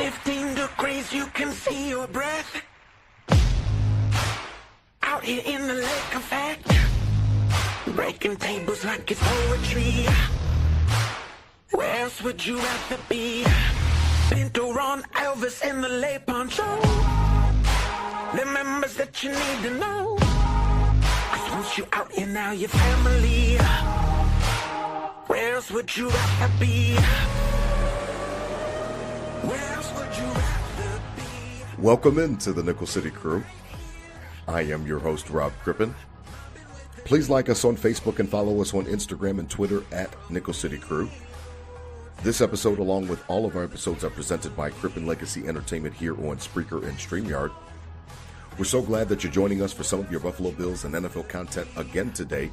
15 degrees, you can see your breath. Out here in the lake of fact, breaking tables like it's poetry. Where else would you rather be? Pinto on Elvis in the lay poncho. The members that you need to know. 'Cause once you out here now, your family. Where else would you rather be? Where else would you rather be? Welcome into the Nickel City Crew. I am your host, Rob Crippen. Please like us on Facebook and follow us on Instagram and Twitter at Nickel City Crew. This episode, along with all of our episodes, are presented by Crippen Legacy Entertainment here on Spreaker and StreamYard. We're so glad that you're joining us for some of your Buffalo Bills and NFL content again today.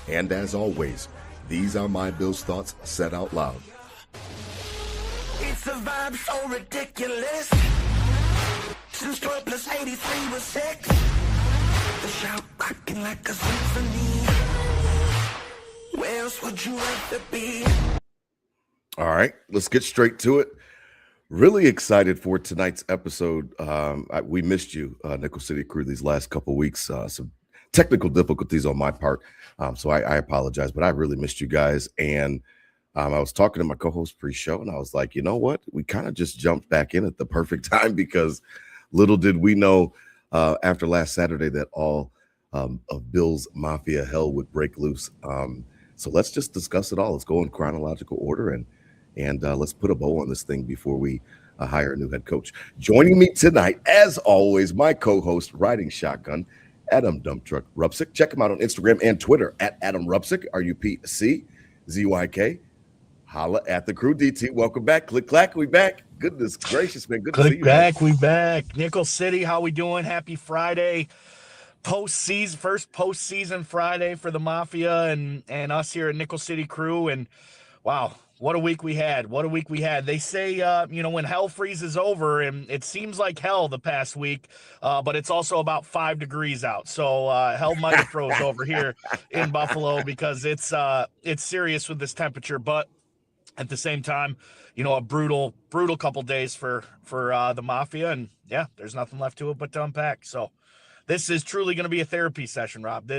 And as always, these are my Bills thoughts said out loud. It's a vibe so ridiculous. Since 12 plus 83 was 6. The shout rocking like a symphony. Where else would you rather be? All right, let's get straight to it. Really excited for tonight's episode. We missed you, Nickel City Crew, these last couple of weeks. Some technical difficulties on my part, so I apologize, but I really missed you guys. And I was talking to my co-host pre-show, and I was like, you know what? We kind of just jumped back in at the perfect time because little did we know after last Saturday that all of Bill's Mafia hell would break loose. So let's just discuss it all. Let's go in chronological order and let's put a bow on this thing before we hire a new head coach. Joining me tonight, as always, my co-host, Riding Shotgun, Adam Dump Truck Rupsick. Check him out on Instagram and Twitter at Adam Rupsick, RUPCZYK. Holla at the crew, DT. Welcome back. Click clack, we back. Goodness gracious, man. Good to see you. Click back, we back. Nickel City, how we doing? Happy Friday. First postseason Friday for the Mafia and us here at Nickel City Crew. And wow, what a week we had. What a week we had. They say, when hell freezes over, and it seems like hell the past week, but it's also about 5 degrees out. So hell might have froze over here in Buffalo because it's serious with this temperature. But at the same time, a brutal couple days for the Mafia. And yeah, there's nothing left to it but to unpack. So this is truly going to be a therapy session, Rob.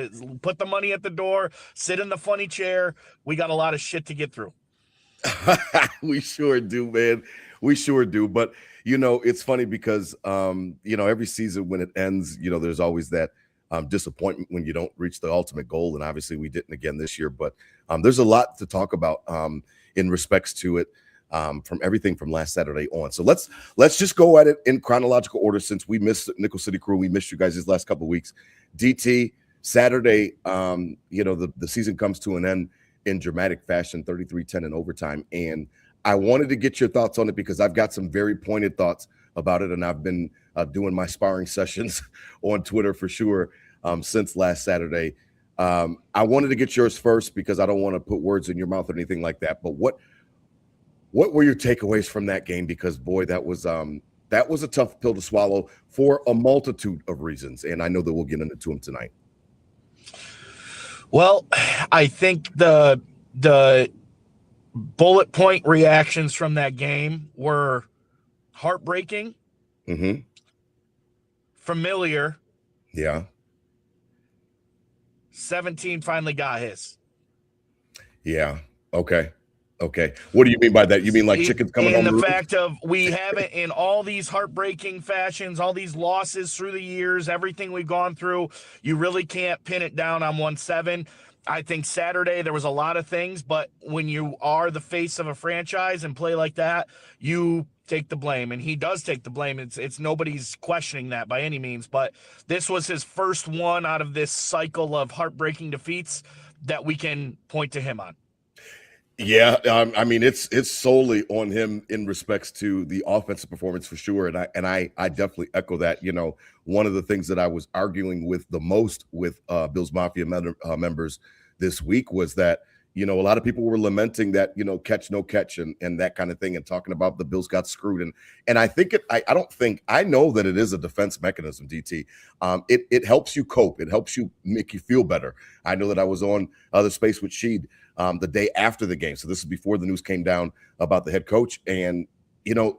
Put the money at the door, sit in the funny chair. We got a lot of shit to get through. We sure do, man. We sure do. But, it's funny because, every season when it ends, there's always that disappointment when you don't reach the ultimate goal. And obviously we didn't again this year. But there's a lot to talk about in respects to it from everything from last Saturday on. So let's just go at it in chronological order since we missed Nickel City Crew. We missed you guys these last couple of weeks. DT, Saturday, the season comes to an end in dramatic fashion, 33-10 in overtime. And I wanted to get your thoughts on it because I've got some very pointed thoughts about it. And I've been doing my sparring sessions on Twitter for sure since last Saturday. I wanted to get yours first because I don't want to put words in your mouth or anything like that. But what were your takeaways from that game? Because boy, that was a tough pill to swallow for a multitude of reasons. And I know that we'll get into them tonight. Well, I think the bullet point reactions from that game were heartbreaking, familiar. Yeah. 17 finally got his. Yeah. Okay. What do you mean by that? You mean like chickens coming home? And the fact of we haven't, in all these heartbreaking fashions, all these losses through the years, everything we've gone through, you really can't pin it down on 1-7. I think Saturday there was a lot of things, but when you are the face of a franchise and play like that, you take the blame, and he does take the blame. It's nobody's questioning that by any means, but this was his first one out of this cycle of heartbreaking defeats that we can point to him on. Yeah, I mean it's solely on him in respects to the offensive performance for sure, and I definitely echo that. One of the things that I was arguing with the most with Bills Mafia members this week was that a lot of people were lamenting that catch no catch and that kind of thing, and talking about the Bills got screwed, and I think I know that it is a defense mechanism, DT. It helps you cope, it helps you make you feel better. I know that I was on the space with Sheed the day after the game. So this is before the news came down about the head coach. And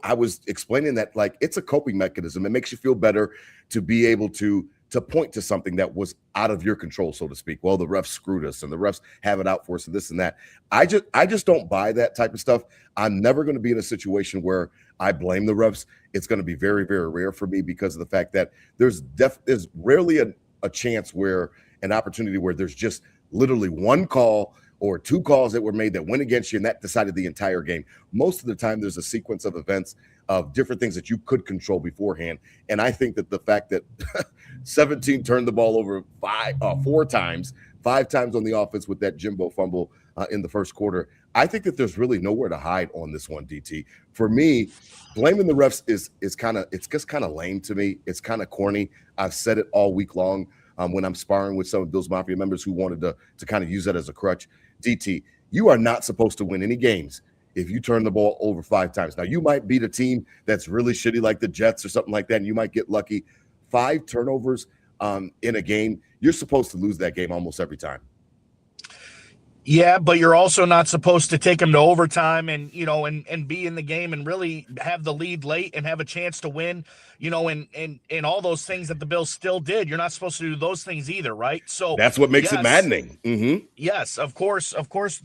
I was explaining that like it's a coping mechanism. It makes you feel better to be able to point to something that was out of your control, so to speak. Well, the refs screwed us and the refs have it out for us and this and that. I just don't buy that type of stuff. I'm never going to be in a situation where I blame the refs. It's going to be very, very rare for me because of the fact that there's rarely a chance where an opportunity where there's just literally one call or two calls that were made that went against you and that decided the entire game. Most of the time, there's a sequence of events of different things that you could control beforehand. And I think that the fact that 17 turned the ball over 4 times, 5 times on the offense with that Jimbo fumble in the first quarter, I think that there's really nowhere to hide on this one, DT. For me, blaming the refs is just kind of lame to me. It's kind of corny. I've said it all week long when I'm sparring with some of those Mafia members who wanted to kind of use that as a crutch. DT, you are not supposed to win any games if you turn the ball over 5 times. Now, you might beat a team that's really shitty like the Jets or something like that, and you might get lucky. 5 turnovers in a game, you're supposed to lose that game almost every time. Yeah, but you're also not supposed to take them to overtime and, and be in the game and really have the lead late and have a chance to win, and all those things that the Bills still did. You're not supposed to do those things either, right? So that's what makes it maddening. Mm-hmm. Yes, of course,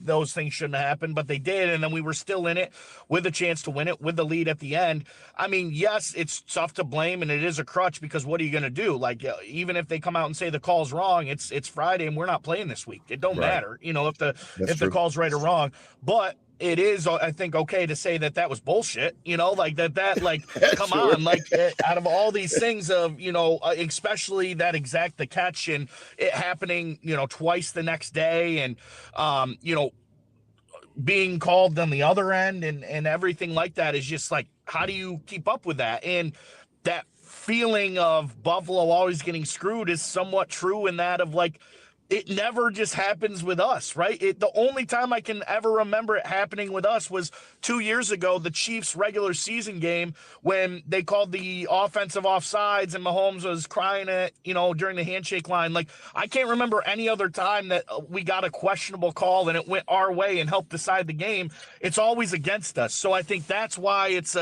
those things shouldn't have happened, but they did, and then we were still in it with a chance to win it with the lead at the end. I mean, yes, it's tough to blame, and it is a crutch because what are you going to do? Like, even if they come out and say the call's wrong, it's Friday and we're not playing this week. It don't matter, if the call's right or wrong, but it is, I think, okay to say that was bullshit, like that, like, come on, like, out of all these things of, especially the catch and it happening, twice the next day and, being called on the other end and everything like that is just like, how do you keep up with that? And that feeling of Buffalo always getting screwed is somewhat true in that of like, it never just happens with us, right? The only time I can ever remember it happening with us was 2 years ago, the Chiefs regular season game when they called the offensive offsides and Mahomes was crying during the handshake line. Like, I can't remember any other time that we got a questionable call and it went our way and helped decide the game. It's always against us. So I think that's why it's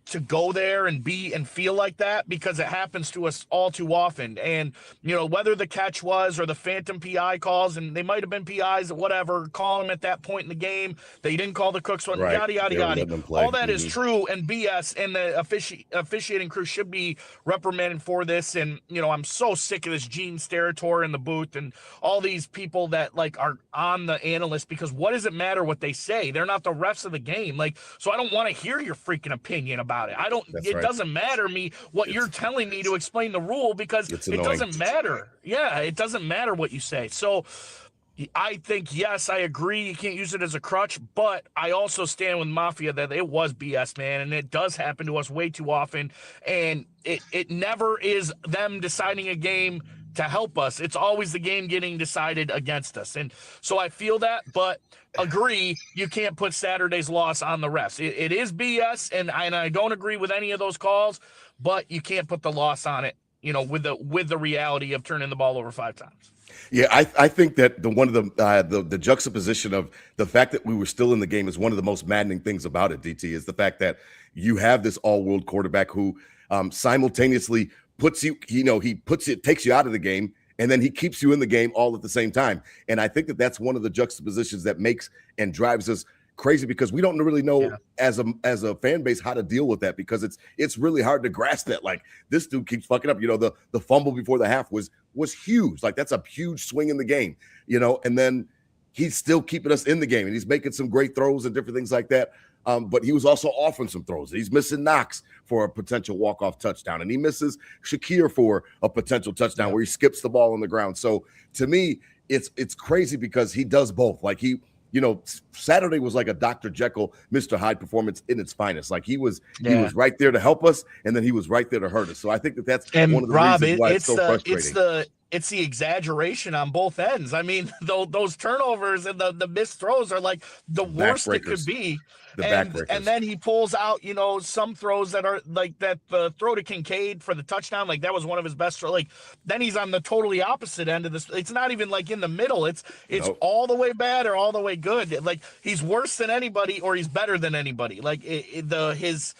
to go there and be and feel like that because it happens to us all too often. And, whether the catch was or the phantom PI calls, and they might have been PIs or whatever, call them at that point in the game. They didn't call the Cooks one, right. Yada, yada, yada. All that is true and BS, and the officiating crew should be reprimanded for this. And, I'm so sick of this Gene Steratore in the booth and all these people that like are on the analyst because what does it matter what they say? They're not the refs of the game. Like, so I don't want to hear your freaking opinion about it. It doesn't matter me what you're telling me to explain the rule because it doesn't matter. Yeah, it doesn't matter what you say. So I think, yes, I agree. You can't use it as a crutch, but I also stand with Mafia that it was BS, man. And it does happen to us way too often. And it never is them deciding a game to help us. It's always the game getting decided against us. And so I feel that, but agree, you can't put Saturday's loss on the refs. It is BS, and I don't agree with any of those calls, but you can't put the loss on it, with the reality of turning the ball over 5 times. Yeah, I think that one of the juxtaposition of the fact that we were still in the game is one of the most maddening things about it, DT, is the fact that you have this all-world quarterback who simultaneously puts you, takes you out of the game, and then he keeps you in the game all at the same time. And I think that that's one of the juxtapositions that makes and drives us crazy because we don't really know as a fan base how to deal with that because it's really hard to grasp that. Like, this dude keeps fucking up. The fumble before the half was huge. Like, that's a huge swing in the game, and then he's still keeping us in the game and he's making some great throws and different things like that. But he was also offering some throws. He's missing Knox for a potential walk-off touchdown, and he misses Shakir for a potential touchdown where he skips the ball on the ground. So to me, it's crazy because he does both. Like Saturday was like a Dr. Jekyll, Mr. Hyde performance in its finest. Like he was right there to help us, and then he was right there to hurt us. So I think that's and one of the Rob, reasons why it's so frustrating. it's the exaggeration on both ends. I mean, those turnovers and the missed throws are like the worst it could be. The And backbreakers. then he pulls out, some throws that are like that. The throw to Kincaid for the touchdown, like that was one of his best. Like then he's on the totally opposite end of this. It's not even like in the middle. It's Nope. all the way bad or all the way good. Like he's worse than anybody or he's better than anybody. Like his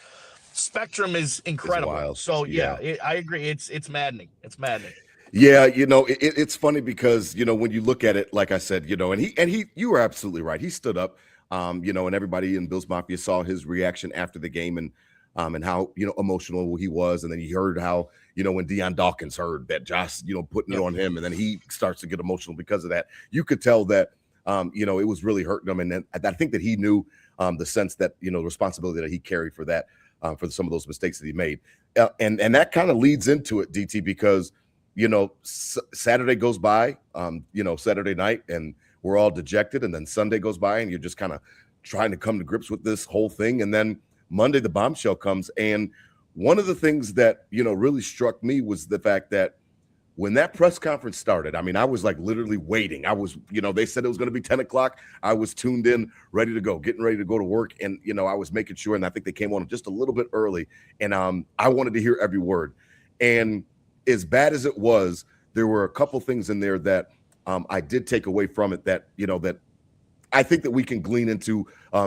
spectrum is incredible. wild. So Yeah. I agree. It's maddening. It's maddening. Yeah, it's funny because when you look at it, like I said, and you were absolutely right. He stood up, and everybody in Bills Mafia saw his reaction after the game and how emotional he was, and then he heard how when Deion Dawkins heard that Josh putting it on him, and then he starts to get emotional because of that. You could tell that it was really hurting him, and then I think that he knew the sense that the responsibility that he carried for that for some of those mistakes that he made, and that kind of leads into it, DT, because. Saturday goes by, Saturday night, and we're all dejected. And then Sunday goes by, and you're just kind of trying to come to grips with this whole thing. And then Monday, the bombshell comes. And one of the things that, really struck me was the fact that when that press conference started, I mean, I was like literally waiting. I was, they said it was going to be 10 o'clock. I was tuned in, ready to go, getting ready to go to work. And, I was making sure, and I think they came on just a little bit early. And I wanted to hear every word. And as bad as it was, there were a couple things in there that I did take away from it that, that I think that we can glean into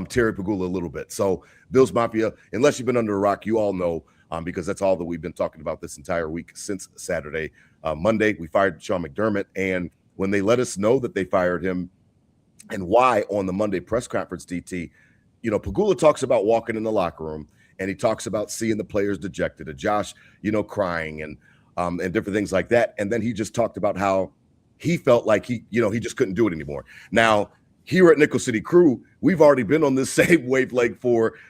Terry Pegula a little bit. So Bills Mafia, unless you've been under a rock, you all know, because that's all that we've been talking about this entire week since Saturday. Monday, we fired Sean McDermott. And when they let us know that they fired him and why on the Monday press conference, DT, Pegula talks about walking in the locker room, and he talks about seeing the players dejected, and Josh, crying and different things like that. And then he just talked about how he felt like he just couldn't do it anymore. Now, here at Nickel City Crew, we've already been on this same wavelength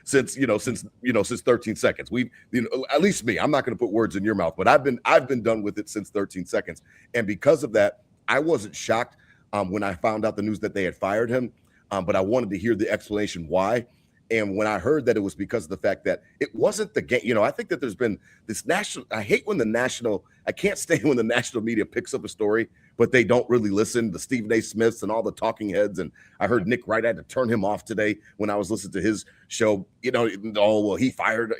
since 13 seconds. We, at least me, I'm not going to put words in your mouth, but I've been done with it since 13 seconds. And because of that, I wasn't shocked when I found out the news that they had fired him. But I wanted to hear the explanation why. And when I heard that it was because of the fact that it wasn't the game, I think that there's been this I hate when I can't stand when the national media picks up a story, but they don't really listen. The Stephen A. Smiths and all the talking heads. And I heard Nick Wright, I had to turn him off today when I was listening to his show. He fired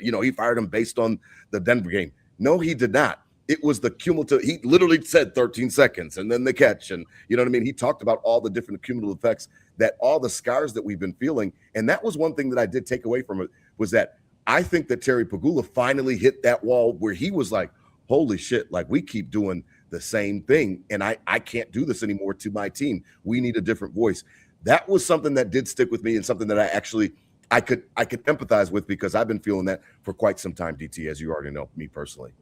him based on the Denver game. No, he did not. It was the cumulative. He literally said 13 seconds and then the catch. And you know what I mean? He talked about all the different cumulative effects, that all the scars that we've been feeling. And that was one thing that I did take away from it, was that I think that Terry Pegula finally hit that wall where he was like, holy shit, like we keep doing the same thing. And I can't do this anymore to my team. We need a different voice. That was something that did stick with me, and something that I could empathize with, because I've been feeling that for quite some time, DT, as you already know, me personally.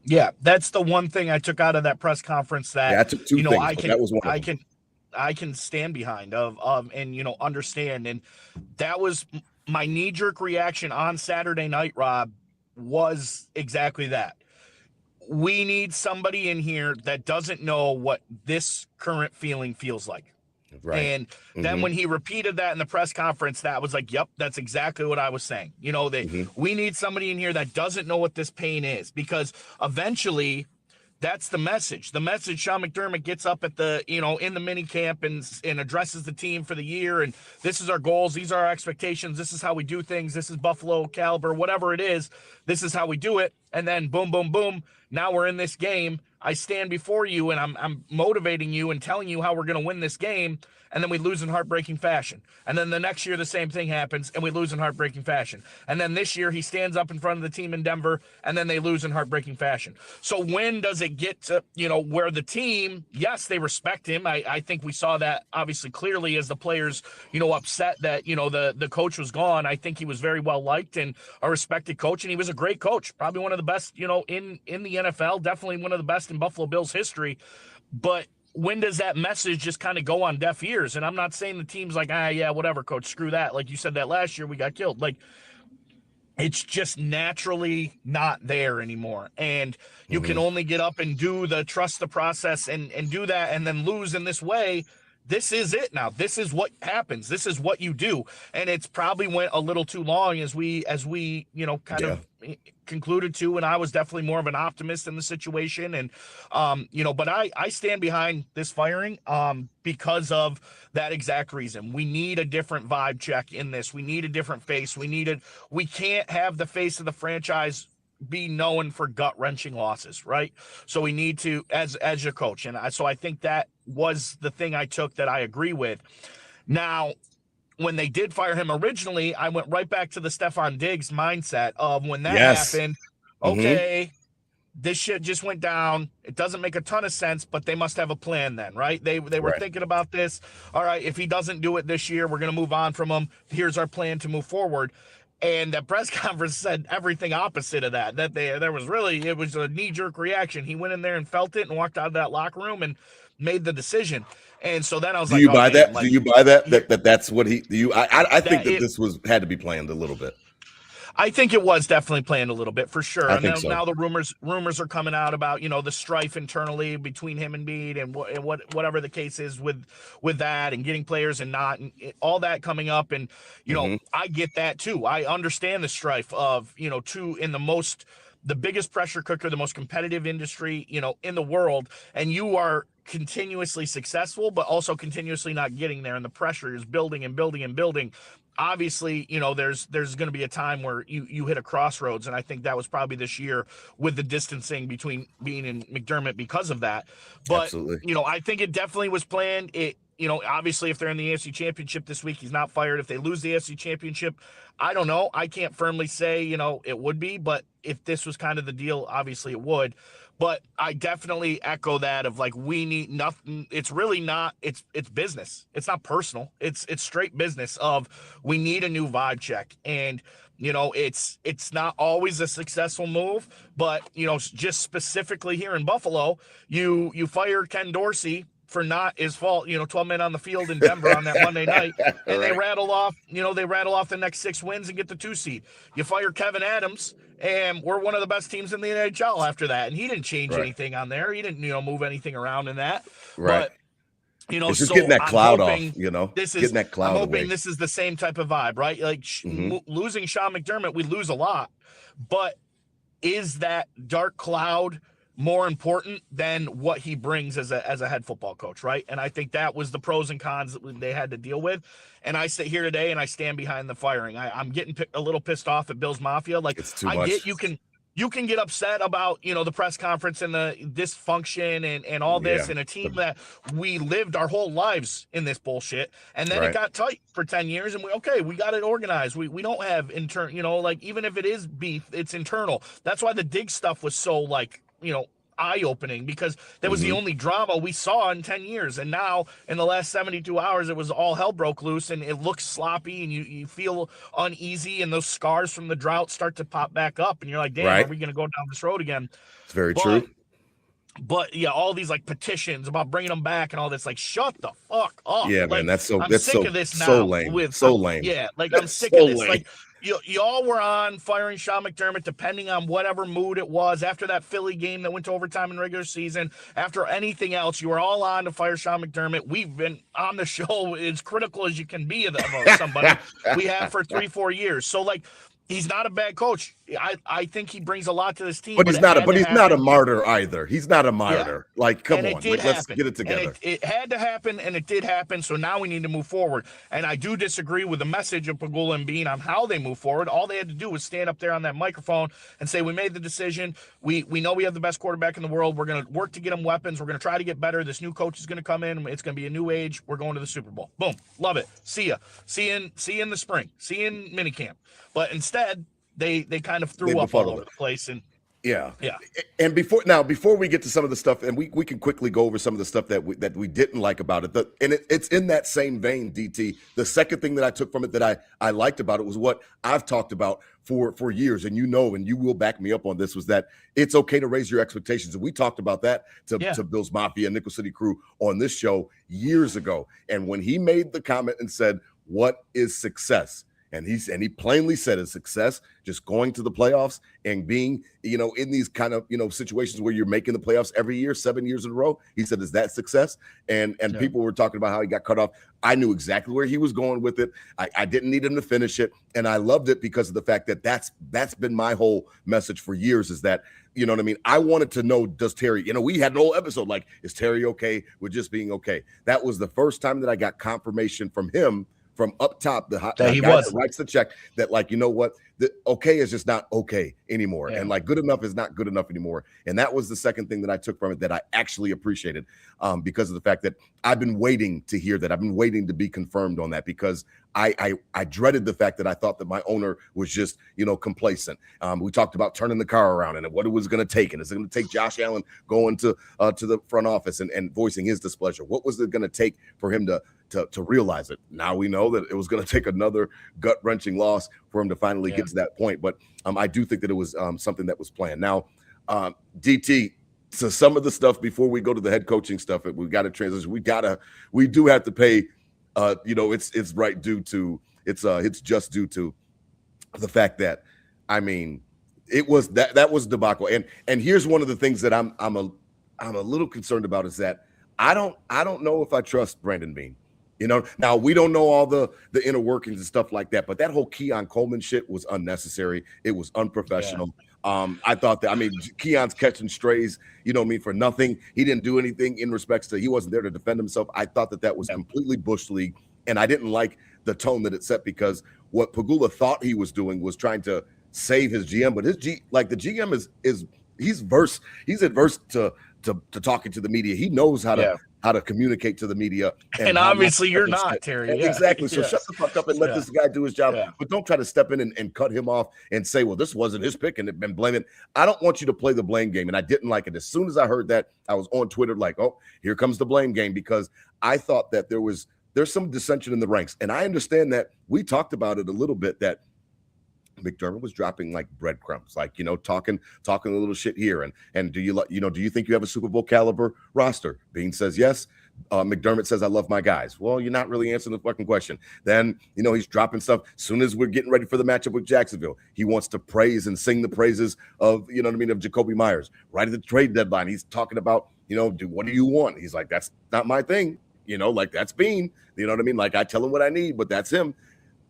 Yeah, that's the one thing I took out of that press conference that, I took two things, that was one of them. I can stand behind and understand. And that was my knee-jerk reaction on Saturday night, Rob, was exactly that. We need somebody in here that doesn't know what this current feeling feels like. Right. And then when he repeated that in the press conference, that was like, yep, that's exactly what I was saying. We need somebody in here that doesn't know what this pain is, because eventually that's the message. The message, Sean McDermott gets up at the, in the mini camp and addresses the team for the year. And this is our goals. These are our expectations. This is how we do things. This is Buffalo caliber, whatever it is. This is how we do it. And then boom, boom, boom. Now we're in this game. I stand before you and I'm motivating you and telling you how we're going to win this game. And then we lose in heartbreaking fashion. And then the next year, the same thing happens and we lose in heartbreaking fashion. And then this year he stands up in front of the team in Denver and then they lose in heartbreaking fashion. So when does it get to, where the team, yes, they respect him. I think we saw that obviously clearly as the players, upset that, the coach was gone. I think he was very well liked and a respected coach. And he was a great coach, probably one of the best, in the NFL, definitely one of the best in Buffalo Bills history. But when does that message just kind of go on deaf ears? And I'm not saying the team's like, yeah, whatever, coach, screw that. Like you said that last year, we got killed. Like, it's just naturally not there anymore. And you can only get up and do the trust the process and do that and then lose in this way. this is it now. This is what happens. This is what you do. And it's probably went a little too long as we, kind of concluded to, and I was definitely more of an optimist in the situation. And, but I stand behind this firing because of that exact reason. We need a different vibe check in this. We need a different face. We can't have the face of the franchise be known for gut-wrenching losses, right? So we need to, as your coach, and so I think that was the thing I took that I agree with. Now, when they did fire him originally, I went right back to the Stephon Diggs mindset of when that happened. Okay, this shit just went down. It doesn't make a ton of sense, but they must have a plan then, right? They were thinking about this. All right, if he doesn't do it this year, we're going to move on from him. Here's our plan to move forward. And that press conference said everything opposite of that. It was a knee-jerk reaction. He went in there and felt it and walked out of that locker room and made the decision. And so then I was do you buy that? Do you buy that? That's what he do you I think that this had to be planned a little bit. I think it was definitely planned a little bit for sure. I think so. Now the rumors are coming out about, the strife internally between him and Meade and whatever the case is with that and getting players and not and all that coming up. And, I get that too. I understand the strife of, the biggest pressure cooker, the most competitive industry, in the world. And you are continuously successful, but also continuously not getting there. And the pressure is building and building and building. Obviously, there's going to be a time where you hit a crossroads, and I think that was probably this year with the distancing between Beane and McDermott because of that. But absolutely. I think it definitely was planned. Obviously, if they're in the AFC Championship this week, he's not fired. If they lose the AFC Championship, I don't know. I can't firmly say it would be, but if this was kind of the deal, obviously it would. But I definitely echo that of we need nothing. It's really not, it's business. It's not personal. It's straight business of we need a new vibe check. And, it's not always a successful move, but, just specifically here in Buffalo, you fire Ken Dorsey for not his fault, 12 men on the field in Denver on that Monday night. And they rattle off the next 6 wins and get the 2 seed. You fire Kevin Adams, and we're one of the best teams in the NHL after that. And he didn't change anything on there. He didn't, move anything around in that. Right. But, it's just getting that cloud off, getting that cloud I'm hoping away. This is the same type of vibe, right? Losing Sean McDermott, we lose a lot. But is that dark cloud more important than what he brings as a head football coach, right? And I think that was the pros and cons that they had to deal with. And I sit here today and I stand behind the firing. I'm getting a little pissed off at Bill's Mafia. It's too much. Get you can get upset about the press conference and the dysfunction and all this and a team that we lived our whole lives in this bullshit, and then it got tight for 10 years and we got it organized. We don't have even if it is beef, it's internal. That's why the Dig stuff was so eye-opening, because that was the only drama we saw in 10 years. And now in the last 72 hours, it was all hell broke loose and it looks sloppy and you feel uneasy, and those scars from the drought start to pop back up. And you're like, damn, are we going to go down this road again? It's very true. But yeah, all these petitions about bringing them back and all this, shut the fuck up. Yeah, man, I'm sick of this now. So lame. So lame. Yeah, I'm sick of this. Lame. Y'all were on firing Sean McDermott depending on whatever mood it was after that Philly game that went to overtime in regular season. After anything else, you were all on to fire Sean McDermott. We've been on the show as critical as you can be of somebody. We have for 3-4 years. So he's not a bad coach. I think he brings a lot to this team. But he's not a martyr either. He's not a martyr. Yeah. Come on, let's get it together. And it had to happen, and it did happen. So now we need to move forward. And I do disagree with the message of Pagula and Beane on how they move forward. All they had to do was stand up there on that microphone and say, we made the decision. We know we have the best quarterback in the world. We're going to work to get him weapons. We're going to try to get better. This new coach is going to come in. It's going to be a new age. We're going to the Super Bowl. Boom. Love it. See ya. See you in the spring. See you in minicamp. But instead, they kind of threw up all over the place. And yeah. And before we get to some of the stuff, and we can quickly go over some of the stuff that we didn't like about it. It's in that same vein, DT. The second thing that I took from it that I liked about it was what I've talked about for years, and and you will back me up on this, was that it's okay to raise your expectations. And we talked about that to Bill's Mafia, Nickel City Crew on this show years ago. And when he made the comment and said, what is success? And he plainly said his success just going to the playoffs and being, in these kind of, situations where you're making the playoffs every year, 7 years in a row. He said, is that success? And people were talking about how he got cut off. I knew exactly where he was going with it. I didn't need him to finish it. And I loved it because of the fact that that's been my whole message for years, is that, you know what I mean? I wanted to know, does Terry, we had an whole episode like, is Terry okay with just being okay? That was the first time that I got confirmation from him, from up top, the guy that writes the check, that like, you know what, the okay is just not okay anymore. And like good enough is not good enough anymore. And that was the second thing that I took from it that I actually appreciated, because of the fact that I've been waiting to hear that. I've been waiting to be confirmed on that, because I dreaded the fact that I thought that my owner was just, complacent. We talked about turning the car around and what it was going to take. And it's going to take Josh Allen going to the front office and voicing his displeasure. What was it going to take for him to realize it? Now we know that it was going to take another gut-wrenching loss for him to finally get to that point. But I do think that it was something that was planned. Now, DT, so some of the stuff before we go to the head coaching stuff, we got to transition. We do have to pay. It's right due to it's just due to the fact that, I mean, it was that was debacle. And here's one of the things that I'm a little concerned about, is that I don't know if I trust Brandon Beane. Now we don't know all the inner workings and stuff like that, but that whole Keon Coleman shit was unnecessary. It was unprofessional. I thought that, Keon's catching strays, for nothing. He didn't do anything in respects to, he wasn't there to defend himself. I thought that was completely Bush League, and I didn't like the tone that it set, because what Pagula thought he was doing was trying to save his GM, but the GM he's adverse to talking to the media. He knows how to communicate to the media. And obviously you're not, Terry. Exactly. So shut the fuck up and let this guy do his job. But don't try to step in and cut him off and say, well, this wasn't his pick, and blame it. I don't want you to play the blame game. And I didn't like it. As soon as I heard that, I was on Twitter like, oh, here comes the blame game, because I thought that there's some dissension in the ranks. And I understand that. We talked about it a little bit, that McDermott was dropping like breadcrumbs, like, talking a little shit here. And do you think you have a Super Bowl caliber roster? Beane says yes. McDermott says, I love my guys. Well, you're not really answering the fucking question. Then, he's dropping stuff. As soon as we're getting ready for the matchup with Jacksonville, he wants to praise and sing the praises of, of Jacoby Myers. Right at the trade deadline, he's talking about, what do you want? He's like, that's not my thing. Like, that's Beane. You know what I mean? Like, I tell him what I need, but that's him.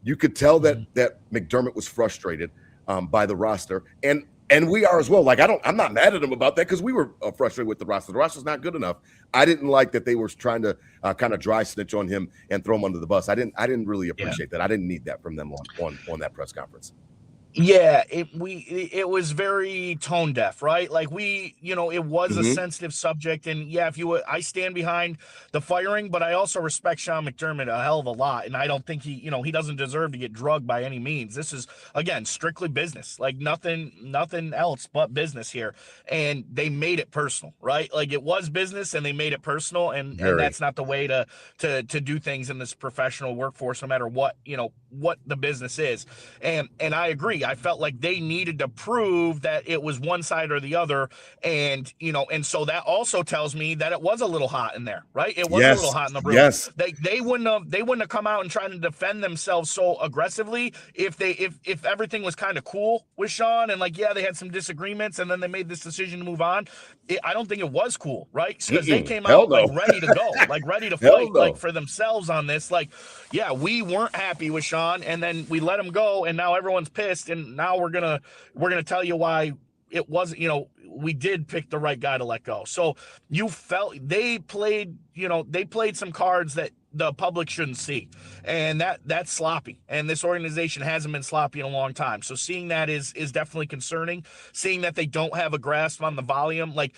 You could tell that McDermott was frustrated by the roster, and we are as well. Like, I'm not mad at him about that, because we were frustrated with the roster. The roster's not good enough. I didn't like that they were trying to kind of dry snitch on him and throw him under the bus. I didn't really appreciate that. I didn't need that from them on that press conference. Yeah, it was very tone deaf, right? Like it was a sensitive subject, and I stand behind the firing, but I also respect Sean McDermott a hell of a lot, and I don't think he doesn't deserve to get drugged by any means. This is, again, strictly business, like nothing else but business here, and they made it personal, right? Like, it was business, and they made it personal, and that's not the way to do things in this professional workforce, no matter what the business is, and I agree. I felt like they needed to prove that it was one side or the other. And so that also tells me that it was a little hot in there, right? It was a little hot in the room. Yes. They wouldn't have come out and tried to defend themselves so aggressively if everything was kind of cool with Sean, and they had some disagreements, and then they made this decision to move on. I don't think it was cool, right? Because they came out ready to go, ready to fight, for themselves on this. We weren't happy with Sean, and then we let him go, and now everyone's pissed, and now we're gonna tell you why it wasn't. We did pick the right guy to let go. So you felt they played some cards that the public shouldn't see, and that's sloppy. And this organization hasn't been sloppy in a long time. So seeing that is definitely concerning. Seeing that they don't have a grasp on the volume, like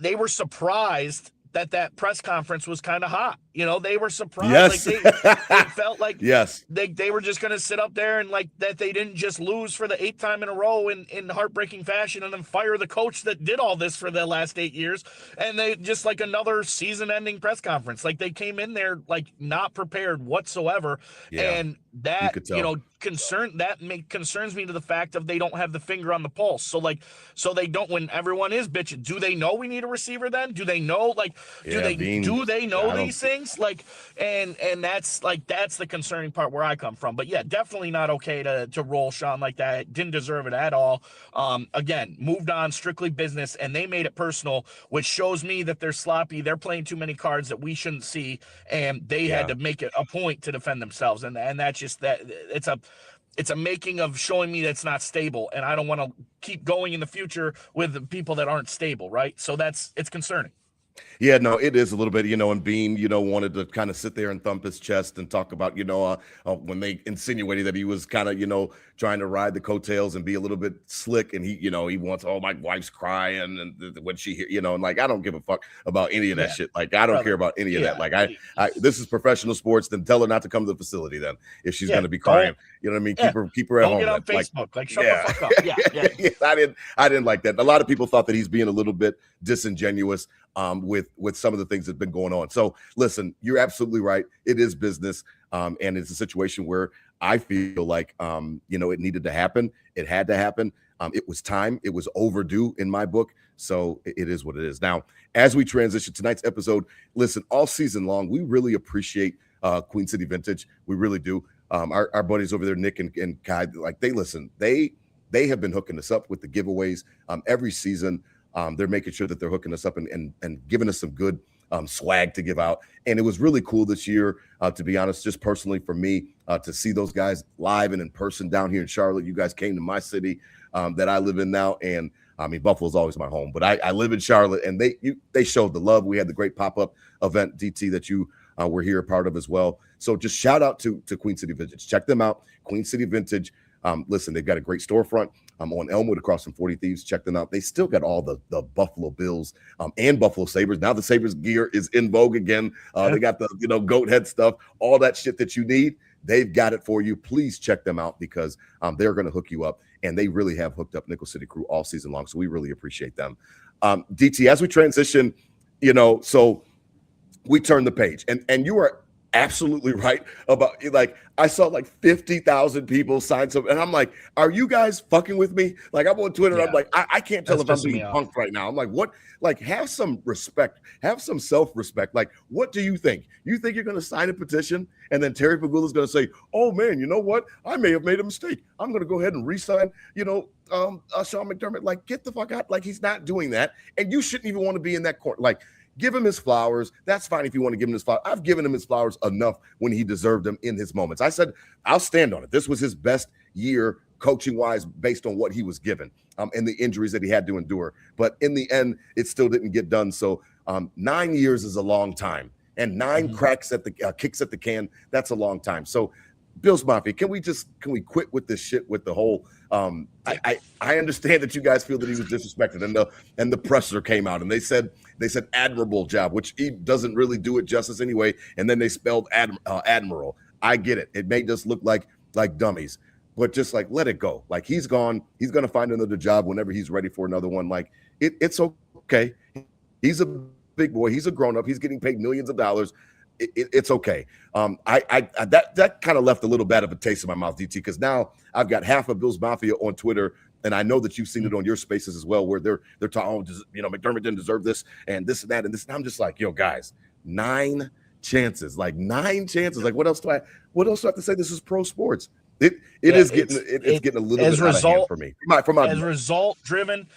they were surprised that press conference was kind of hot. They were surprised. Yes. They felt like yes, they were just going to sit up there and that they didn't just lose for the 8th time in a row in heartbreaking fashion and then fire the coach that did all this for the last 8 years. And they just another season ending press conference. They came in there not prepared whatsoever. Yeah. And that, concerns me to the fact of they don't have the finger on the pulse. So they don't, when everyone is bitching, do they know we need a receiver then? Do they know, do they know these things? things. Like, and that's the concerning part where I come from. But yeah, definitely not okay to roll Sean like that. Didn't deserve it at all. Again, moved on, strictly business, and they made it personal, which shows me that they're sloppy. They're playing too many cards that we shouldn't see, and they had to make it a point to defend themselves. And that's just that. It's a making of showing me that's not stable, and I don't want to keep going in the future with the people that aren't stable, right? So it's concerning. Yeah, no, it is a little bit, and Beam, wanted to kind of sit there and thump his chest and talk about, when they insinuated that he was kind of, trying to ride the coattails and be a little bit slick. And he wants, oh, my wife's crying and when she hear, and like, I don't give a fuck about any of that shit. Like, I don't care about any of that. Like, I this is professional sports. Then tell her not to come to the facility then if she's going to be crying. You know what I mean? Keep her at home. Don't get on Facebook. Like, shut the fuck up. Yeah. I didn't like that. A lot of people thought that he's being a little bit disingenuous with some of the things that have been going on. So listen, you're absolutely right. It is business. And it's a situation where I feel like, it needed to happen. It had to happen. It was time. It was overdue in my book. So it is what it is. Now, as we transition tonight's episode, listen, all season long, we really appreciate Queen City Vintage. We really do. Our buddies over there, Nick and Kai, like they have been hooking us up with the giveaways every season. They're making sure that they're hooking us up and giving us some good swag to give out. And it was really cool this year, to be honest, just personally for me, to see those guys live and in person down here in Charlotte. You guys came to my city that I live in now. And I mean, Buffalo's always my home, but I live in Charlotte, and they showed the love. We had the great pop-up event, DT, that you were here a part of as well. So just shout out to Queen City Vintage. Check them out, Queen City Vintage. Listen, they've got a great storefront on Elmwood across from 40 Thieves. Check them out. They still got all the Buffalo Bills and Buffalo Sabres. Now the Sabres gear is in vogue again. They got the goat head stuff, all that shit that you need. They've got it for you. Please check them out because they're going to hook you up, and they really have hooked up Nickel City Crew all season long. So we really appreciate them. DT, as we transition, so we turn the page, and you are absolutely right about, like, I saw like 50,000 people sign some, and I'm like, are you guys fucking with me? Like, I'm on Twitter, I'm like, I can't tell if I'm being punked right now. I'm like, what? Like, have some respect, have some self-respect. Like, what do you think? You think you're going to sign a petition, and then Terry Pagula is going to say, oh man, you know what? I may have made a mistake. I'm going to go ahead and re-sign, Sean McDermott. Like, get the fuck out. Like, he's not doing that, and you shouldn't even want to be in that court. Like, give him his flowers. That's fine if you want to give him his flowers. I've given him his flowers enough when he deserved them in his moments. I said, I'll stand on it. This was his best year coaching-wise based on what he was given and the injuries that he had to endure. But in the end, it still didn't get done. So 9 years is a long time. And 9 cracks at the kicks at the can, that's a long time. So Bills Mafia, can we quit with this shit with the whole I understand that you guys feel that he was disrespected, and the presser came out and they said admirable job, which he doesn't really do it justice anyway, and then they spelled admiral. I get it. It made us look like dummies, but just like let it go. Like, he's gone. He's going to find another job whenever he's ready for another one. Like, it's okay. He's a big boy. He's a grown up. He's getting paid millions of dollars. It's okay. That kind of left a little bad of a taste in my mouth, DT, because now I've got half of Bills Mafia on Twitter, and I know that you've seen it on your spaces as well, where they're talking, McDermott didn't deserve this and this and that and this. And I'm just like, guys, 9 chances, like 9 chances. Like, what else do I have to say? This is pro sports. It's getting a little bit out of hand for me. Result driven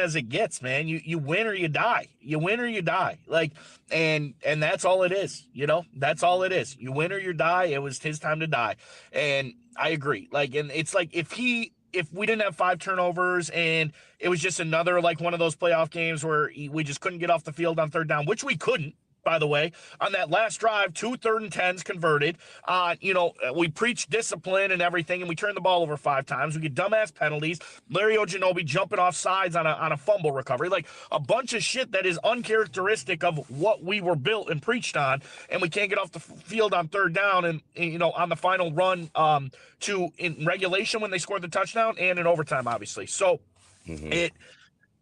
as it gets, man. You win or you die. You win or you die. Like, and that's all it is. That's all it is. You win or you die. It was his time to die, and I agree. Like, and it's like if we didn't have 5 turnovers and it was just another like one of those playoff games where we just couldn't get off the field on third down, which we couldn't. By the way, on that last drive, 2 3rd and 10s converted. We preached discipline and everything, and we turned the ball over 5 times. We get dumbass penalties. Larry Ojinobi jumping off sides on a fumble recovery, like a bunch of shit that is uncharacteristic of what we were built and preached on. And we can't get off the field on third down, and on the final run in regulation when they scored the touchdown and in overtime, obviously. So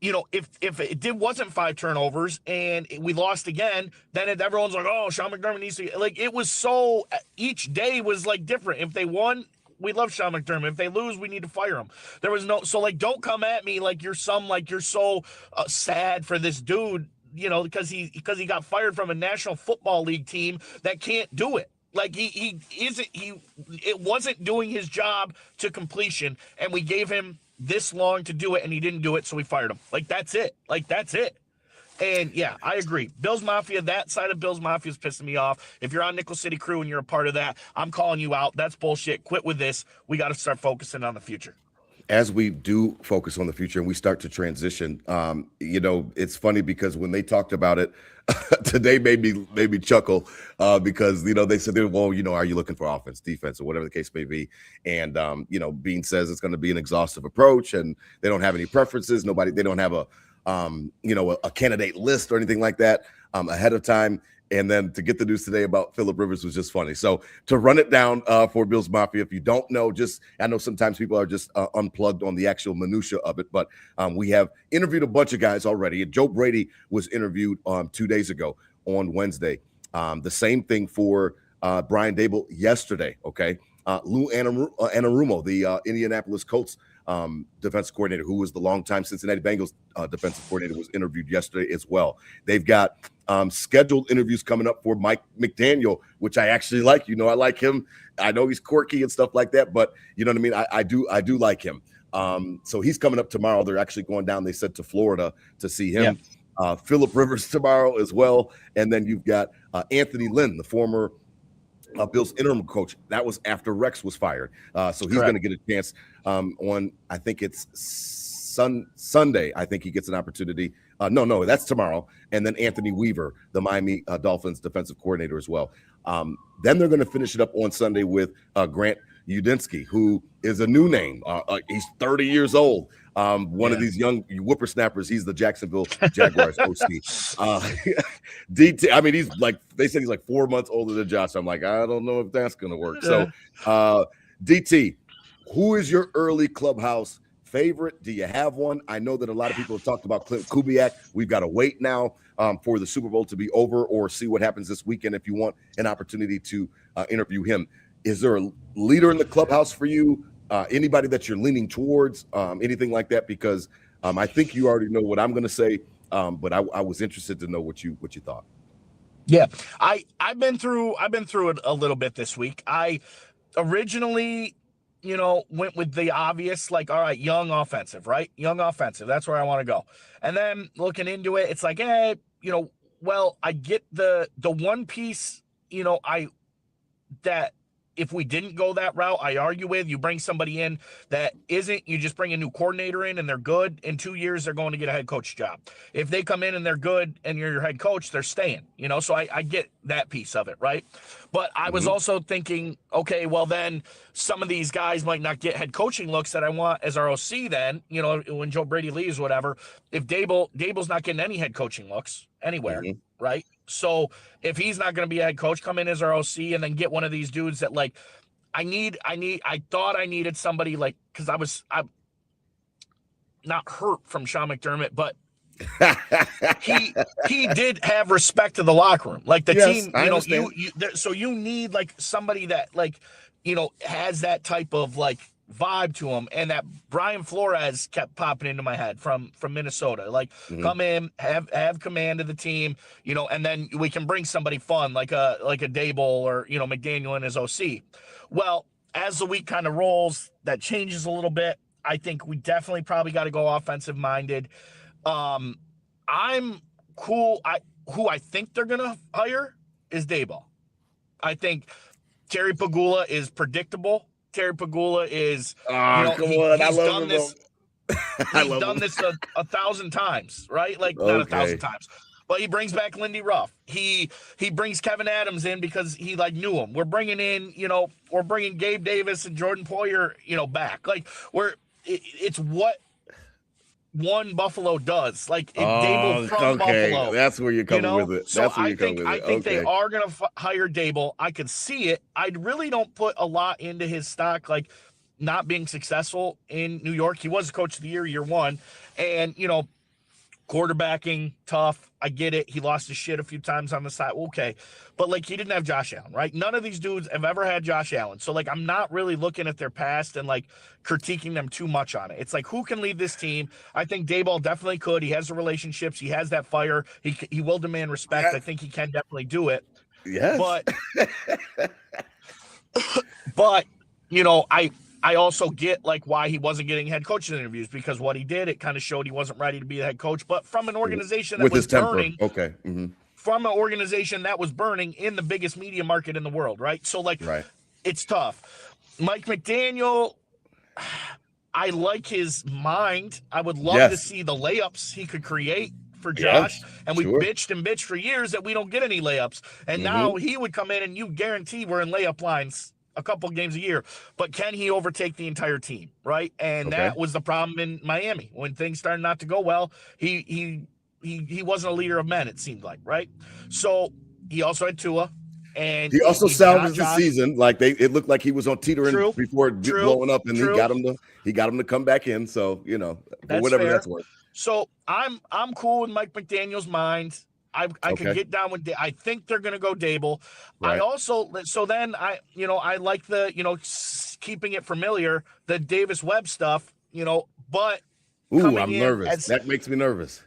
if it wasn't 5 turnovers and we lost again, then everyone's like, oh, Sean McDermott needs to, like, it was so, each day was like different. If they won, we love Sean McDermott. If they lose, we need to fire him. There was no, so like, don't come at me like you're so sad for this dude because he got fired from a National Football League team that can't do it. Like it wasn't doing his job to completion, and we gave him this long to do it, and he didn't do it, so we fired him. Like that's it. And yeah, I agree. Bills Mafia, that side of Bills Mafia is pissing me off. If you're on Nickel City Crew and you're a part of that, I'm calling you out. That's bullshit. Quit with this. We got to start focusing on the future. As we do focus on the future and we start to transition, it's funny because when they talked about it today, made me chuckle because they said, well, are you looking for offense, defense, or whatever the case may be? And Bean says it's going to be an exhaustive approach, and they don't have any preferences. They don't have a candidate list or anything like that ahead of time. And then to get the news today about Phillip Rivers was just funny. So to run it down for Bills Mafia, if you don't know, I know sometimes people are just unplugged on the actual minutia of it, but we have interviewed a bunch of guys already. And Joe Brady was interviewed 2 days ago on Wednesday. The same thing for Brian Dable yesterday. Okay. Lou Anarumo, the Indianapolis Colts defensive coordinator, who was the longtime Cincinnati Bengals defensive coordinator, was interviewed yesterday as well. They've got scheduled interviews coming up for Mike McDaniel, which I actually like. I like him. I know he's quirky and stuff like that, but you know what I mean? I do like him. So he's coming up tomorrow. They're actually going down, they said, to Florida to see him. Yeah. Phillip Rivers tomorrow as well. And then you've got Anthony Lynn, the former Bills interim coach. That was after Rex was fired. So he's going to get a chance on, I think it's Sunday. I think he gets an opportunity. No, that's tomorrow. And then Anthony Weaver, the Miami Dolphins defensive coordinator as well. Then they're going to finish it up on Sunday with Grant Udinski, who is a new name. He's 30 years old. One of these young whippersnappers. He's the Jacksonville Jaguars OC. DT, I mean, they said he's like 4 months older than Josh. I'm like, I don't know if that's going to work. So, DT, who is your early clubhouse favorite? Do you have one? I know that a lot of people have talked about Clint Kubiak. We've got to wait now for the Super Bowl to be over, or see what happens this weekend if you want an opportunity to interview him. Is there a leader in the clubhouse for you? Anybody that you're leaning towards, anything like that? Because I think you already know what I'm going to say, but I was interested to know what you thought. Yeah, I've been through it a little bit this week. I originally, went with the obvious, like, all right, young offensive, right? Young offensive. That's where I want to go. And then looking into it, it's like, well, I get the one piece, that if we didn't go that route, I argue with, you bring somebody in that isn't, you just bring a new coordinator in and they're good. In 2 years, they're going to get a head coach job. If they come in and they're good and you're your head coach, they're staying, so I get that piece of it, right? But I was also thinking, okay, well then some of these guys might not get head coaching looks that I want as our OC then, when Joe Brady leaves, whatever. If Dable's not getting any head coaching looks anywhere, right? So if he's not going to be a head coach, come in as our OC and then get one of these dudes that, like, I thought I needed somebody, like, because I'm not hurt from Sean McDermott, but he did have respect to the locker room, like the team, so you need like somebody that, like, has that type of like vibe to him. And that Brian Flores kept popping into my head from Minnesota, like come in, have command of the team, and then we can bring somebody fun like a Dable or McDaniel and his OC. Well, as the week kind of rolls, that changes a little bit. I think we definitely probably got to go offensive minded. I'm cool. Who I think they're gonna hire is Dable. I think Terry Pagula is predictable. Terry Pagula is, he's done this. He's done this a 1,000 times, right? Like not 1,000 times, but he brings back Lindy Ruff. He brings Kevin Adams in because he knew him. We're bringing in, we're bringing Gabe Davis and Jordan Poyer, back. Like it's what one Buffalo does. Like Dable from Buffalo. That's where you're coming with it. So I think they are going to hire Dable. I could see it. I really don't put a lot into his stock, like not being successful in New York. He was coach of the year 1. And, quarterbacking, tough. I get it. He lost his shit a few times on the side. Okay. But like, he didn't have Josh Allen, right? None of these dudes have ever had Josh Allen. So like, I'm not really looking at their past and like critiquing them too much on it. It's like, who can lead this team? I think Daboll definitely could. He has the relationships. He has that fire. He will demand respect. Yeah. I think he can definitely do it. Yes. But you know, I also get like why he wasn't getting head coaching interviews, because what he did, it kind of showed he wasn't ready to be a head coach. But from an organization that with was his temper. burning, Okay. from an organization that was burning in the biggest media market in the world, right? So like, it's tough. Mike McDaniel, I like his mind. I would love to see the layups he could create for Josh. And we bitched for years that we don't get any layups. And now he would come in and you guarantee we're in layup lines a couple games a year. But can he overtake the entire team, right? And that was the problem in Miami. When things started not to go well, he wasn't a leader of men, it seemed like, right? So he also had Tua. And he also salvaged the season. Like it looked like he was on teetering before blowing up, and he got him to come back in. So, you know, whatever that's worth. So I'm cool with Mike McDaniel's mind. I could get down with. I think they're going to go Daboll. I also I like the keeping it familiar, the Davis Webb stuff. But I'm nervous. That makes me nervous.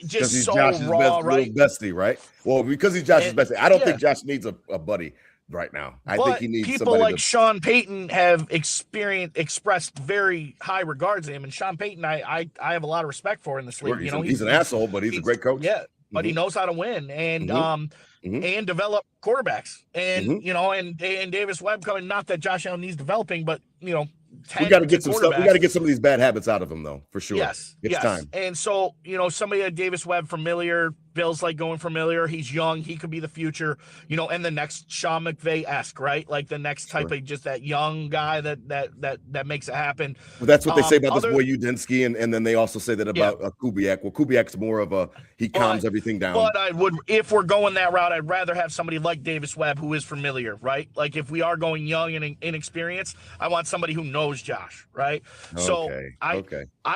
Just he's so Josh's raw, right? Bestie, right? Well, because he's Josh's bestie. I don't think Josh needs a buddy right now. I think he needs people like Sean Payton have expressed very high regards to him, and Sean Payton, I have a lot of respect for in this league. He's an asshole, but he's a great coach. Yeah, but he knows how to win and and develop quarterbacks, and and Davis Webb coming. Not that Josh Allen needs developing, but we got to get some stuff. We got to get some of these bad habits out of him, though, for sure. Yes, it's time. And so, somebody like Davis Webb, familiar. Bill's like going familiar. He's young. He could be the future. And the next Sean McVay-esque, right? Like the next type of just that young guy that makes it happen. Well, that's what they say about this boy Udinski, and then they also say that about Kubiak. Well, Kubiak's more of he calms everything down. But I would, if we're going that route, I'd rather have somebody like Davis Webb who is familiar, right? Like if we are going young and inexperienced, I want somebody who knows Josh, right? So I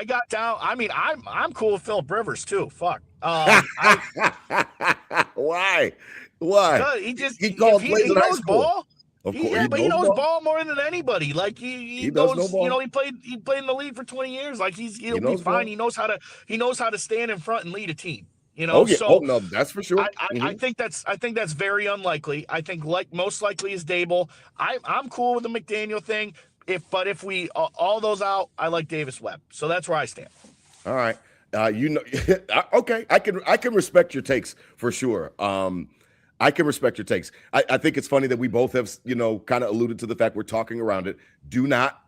got down. I mean, I'm cool with Philip Rivers too. Fuck. Why? He knows ball. He knows ball more than anybody. Like he knows he played in the league for 20 years. Like he'll be fine. Ball. He knows how to stand in front and lead a team. No, that's for sure. I think that's very unlikely. I think most likely is Daboll. I'm cool with the McDaniel thing. If we all those out, I like Davis Webb. So that's where I stand. All right. Okay. I can respect your takes for sure. I can respect your takes. I think it's funny that we both have, kind of alluded to the fact we're talking around it. Do not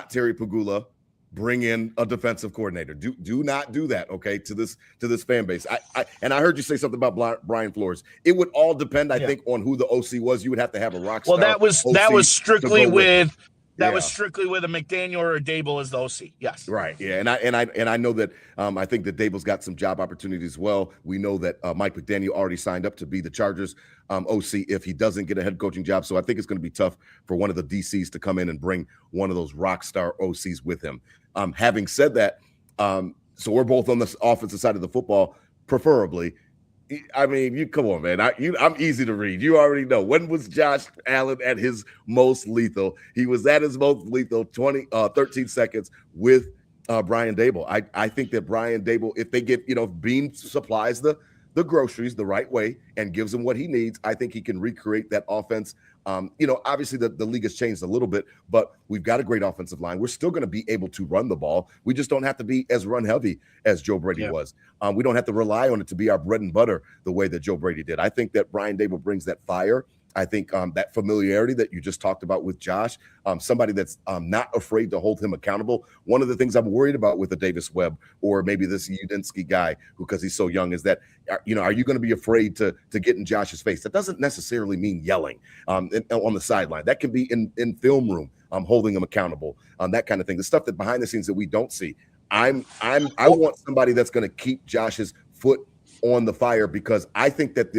Terry Pagula bring in a defensive coordinator. Do not do that. Okay. To this fan base. I heard you say something about Brian Flores. It would all depend, I think, on who the OC was. You would have to have a rock star. Well, that was strictly with. That was strictly with a McDaniel or a Daboll as the OC. Yes. Right. Yeah. And I know that I think that Dable's got some job opportunities as well. We know that Mike McDaniel already signed up to be the Chargers OC if he doesn't get a head coaching job. So I think it's going to be tough for one of the DCs to come in and bring one of those rock star OCs with him. Having said that, so we're both on the offensive side of the football, preferably. I mean, you come on, man. I'm easy to read. You already know. When was Josh Allen at his most lethal? He was at his most lethal 13 seconds with Brian Daboll. I think that Brian Daboll, if they get, Bean supplies the groceries the right way and gives him what he needs, I think he can recreate that offense. Obviously the league has changed a little bit, but we've got a great offensive line. We're still going to be able to run the ball. We just don't have to be as run heavy as Joe Brady was. We don't have to rely on it to be our bread and butter the way that Joe Brady did. I think that Brian Daboll brings that fire. I think that familiarity that you just talked about with Josh, somebody that's not afraid to hold him accountable. One of the things I'm worried about with the Davis Webb or maybe this Udinski guy, because he's so young, is that, are you going to be afraid to get in Josh's face? That doesn't necessarily mean yelling on the sideline. That can be in film room, holding him accountable, that kind of thing. The stuff that behind the scenes that we don't see. I want somebody that's going to keep Josh's foot on the fire, because I think that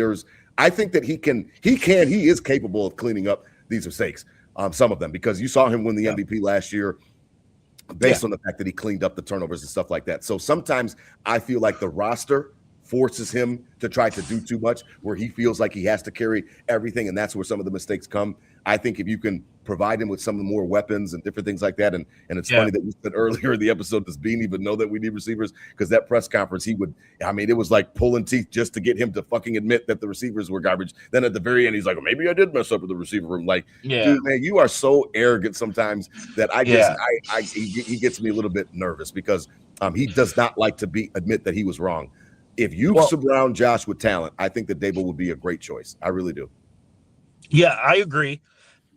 he is capable of cleaning up these mistakes, some of them, because you saw him win the MVP last year. based on the fact that he cleaned up the turnovers and stuff like that. So sometimes I feel like the roster forces him to try to do too much, where he feels like he has to carry everything, and that's where some of the mistakes come. I think if you can provide him with some of the more weapons and different things like that, and it's funny that you said earlier in the episode, does Bean even know that we need receivers? Because that press conference, it was like pulling teeth just to get him to fucking admit that the receivers were garbage. Then at the very end, he's like, well, maybe I did mess up with the receiver room. Like, dude, man, you are so arrogant sometimes that he gets me a little bit nervous, because he does not like to admit that he was wrong. If you surround Josh with talent, I think that Dable would be a great choice. I really do. Yeah, I agree.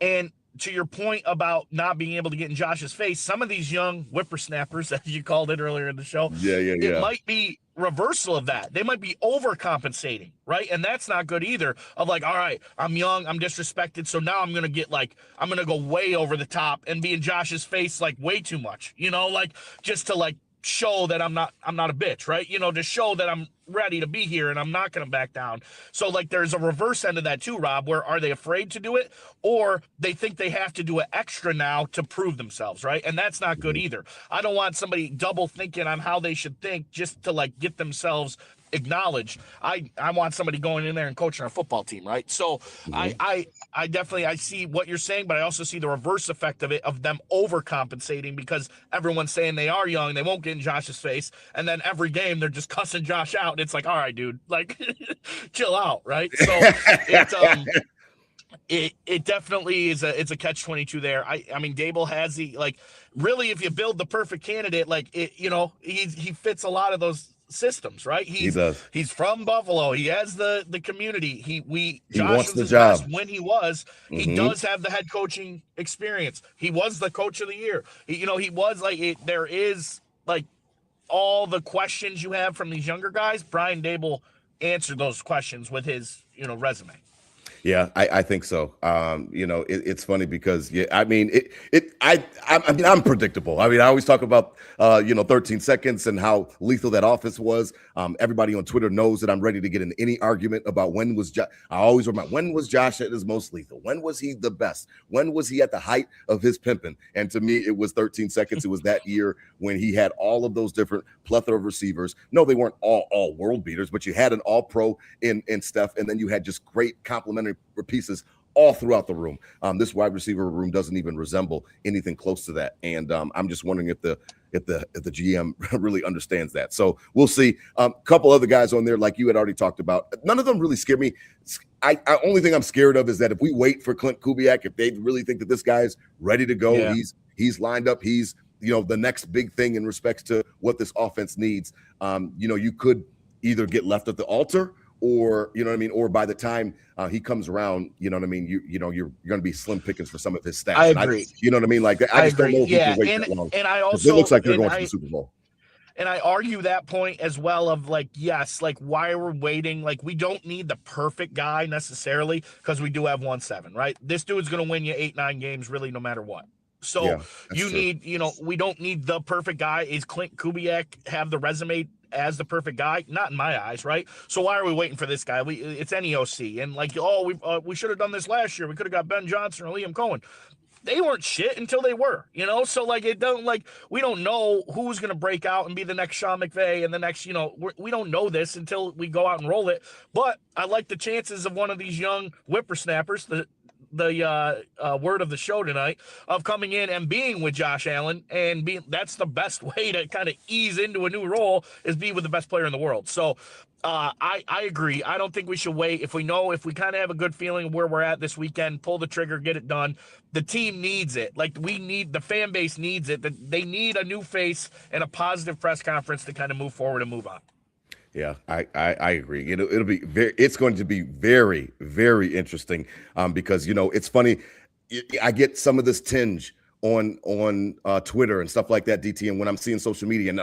And to your point about not being able to get in Josh's face, some of these young whippersnappers, as you called it earlier in the show, it might be reversal of that. They might be overcompensating, right? And that's not good either. Of like, all right, I'm young, I'm disrespected, so now I'm going to go way over the top and be in Josh's face like way too much, like just to like show that I'm not a bitch, right? To show that I'm ready to be here and I'm not going to back down. So like there's a reverse end of that too, Rob, where are they afraid to do it, or they think they have to do it extra now to prove themselves, right? And that's not good either. I don't want somebody double thinking on how they should think just to like get themselves acknowledged. I want somebody going in there and coaching our football team, right? So I definitely, I see what you're saying, but I also see the reverse effect of it, of them overcompensating, because everyone's saying they are young, they won't get in Josh's face, and then every game they're just cussing Josh out, and it's like, all right, dude, like chill out, right? So it's it definitely is it's a catch-22 there. I mean, Dable has really, if you build the perfect candidate, he fits a lot of those systems, right? He does. He's from Buffalo. He has the community. He Josh wants the job. When he was, he does have the head coaching experience. He was the coach of the year. He was there is like all the questions you have from these younger guys. Brian Dable answered those questions with his resume. Yeah, I think so. It's funny because I'm predictable. I mean, I always talk about 13 seconds and how lethal that offense was. Everybody on Twitter knows that I'm ready to get in any argument about when was Josh. I always remind, when was Josh at his most lethal? When was he the best? When was he at the height of his pimping? And to me, it was 13 seconds. It was that year when he had all of those different plethora of receivers. No, they weren't all world beaters, but you had an all-pro in Steph, and then you had just great complementary pieces all throughout the room. This wide receiver room doesn't even resemble anything close to that, and I'm just wondering if the GM really understands that. So we'll see. Couple other guys on there, like you had already talked about. None of them really scare me. I only thing I'm scared of is that if we wait for Clint Kubiak, if they really think that this guy's ready to go, he's lined up, he's the next big thing in respects to what this offense needs. You could either get left at the altar, or or by the time he comes around, you're going to be slim pickings for some of his stats. I agree. I just don't know if he can wait that long. And I also, it looks like they're going to the Super Bowl. And I argue that point as well of why we're waiting. We don't need the perfect guy necessarily, because we do have 1-7, right? This dude's going to win you 8-9 games really no matter what. So we don't need the perfect guy. Is Clint Kubiak have the resume as the perfect guy? Not in my eyes, right? So why are we waiting for this guy? It's NEOC, and we should have done this last year. We could have got Ben Johnson or Liam Cohen. They weren't shit until they were, So it don't we don't know who's gonna break out and be the next Sean McVay and the next, we don't know this until we go out and roll it. But I like the chances of one of these young whippersnappers, the word of the show tonight, of coming in and being with Josh Allen, and that's the best way to kind of ease into a new role, is be with the best player in the world. So I agree. I don't think we should wait. If we kind of have a good feeling of where we're at this weekend, pull the trigger, get it done. The team needs it. The fan base needs it. They need a new face and a positive press conference to kind of move forward and move on. Yeah, I agree. It's going to be very, very interesting, because it's funny. I get some of this tinge on Twitter and stuff like that, DT, and when I'm seeing social media, and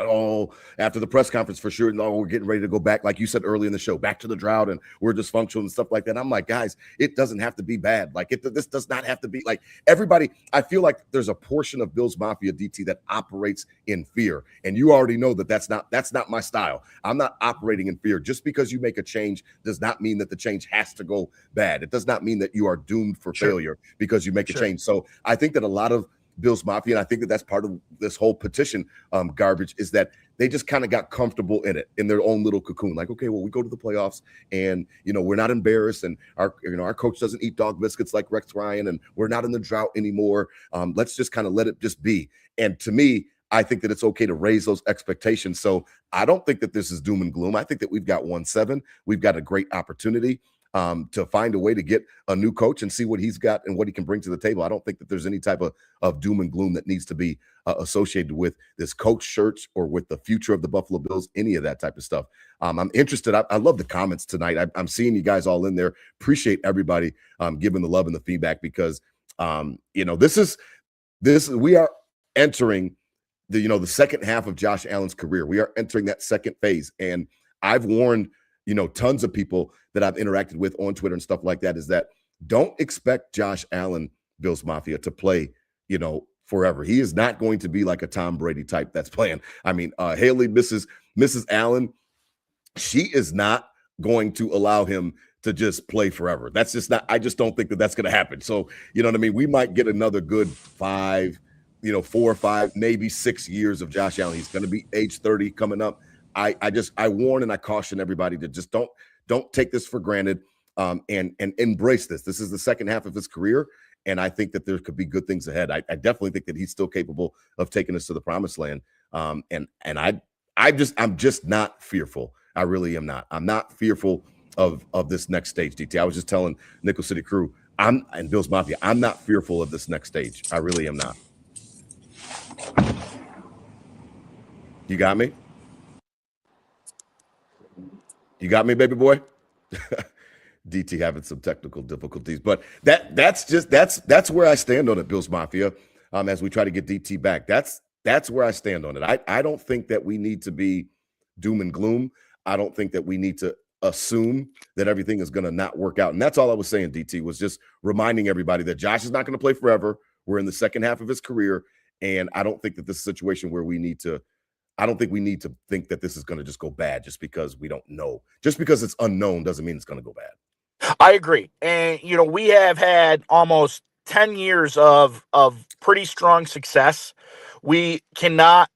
after the press conference for sure, we're getting ready to go back, like you said earlier in the show, back to the drought, and we're dysfunctional and stuff like that. I'm like, guys, it doesn't have to be bad. This does not have to be everybody. I feel like there's a portion of Bills Mafia, DT, that operates in fear, and you already know that's not my style. I'm not operating in fear. Just because you make a change does not mean that the change has to go bad. It does not mean that you are doomed for failure because you make a change. So I think that a lot of Bills Mafia, and I think that that's part of this whole petition garbage, is that they just kind of got comfortable in it, in their own little cocoon. Like, okay, well, we go to the playoffs, and we're not embarrassed, and our coach doesn't eat dog biscuits like Rex Ryan, and we're not in the drought anymore. Let's just kind of let it just be. And to me, I think that it's okay to raise those expectations. So I don't think that this is doom and gloom. I think that we've got 1-7. We've got a great opportunity to find a way to get a new coach and see what he's got and what he can bring to the table. I don't think that there's any type of doom and gloom that needs to be associated with this coach search or with the future of the Buffalo Bills, any of that type of stuff. I'm interested. I love the comments tonight. I'm seeing you guys all in there. Appreciate everybody giving the love and the feedback, because we are entering the second half of Josh Allen's career. We are entering that second phase. And I've warned, tons of people that I've interacted with on Twitter and stuff like that, is that don't expect Josh Allen, Bills Mafia, to play, forever. He is not going to be like a Tom Brady type that's playing. I mean, Haley, Mrs. Allen, she is not going to allow him to just play forever. That's just not, I just don't think that that's going to happen. So, you know what I mean? We might get another good 4 or 5, maybe 6 years of Josh Allen. He's going to be age 30 coming up. I warn and I caution everybody to just don't take this for granted, and embrace this. This is the second half of his career, and I think that there could be good things ahead. I definitely think that he's still capable of taking us to the promised land. And I'm just not fearful. I really am not. I'm not fearful of this next stage, DT. I was just telling Nickel City Crew, and Bills Mafia, I'm not fearful of this next stage. I really am not. You got me? You got me, baby boy? DT having some technical difficulties, but that's where I stand on it, Bills Mafia. As we try to get DT back, that's where I stand on it. I don't think that we need to be doom and gloom. I don't think that we need to assume that everything is going to not work out. And that's all I was saying, DT, was just reminding everybody that Josh is not going to play forever. We're in the second half of his career, and I don't think that this is a situation where I don't think we need to think that this is going to just go bad just because we don't know. Just because it's unknown doesn't mean it's going to go bad. I agree. And, we have had almost 10 years of pretty strong success. We cannot,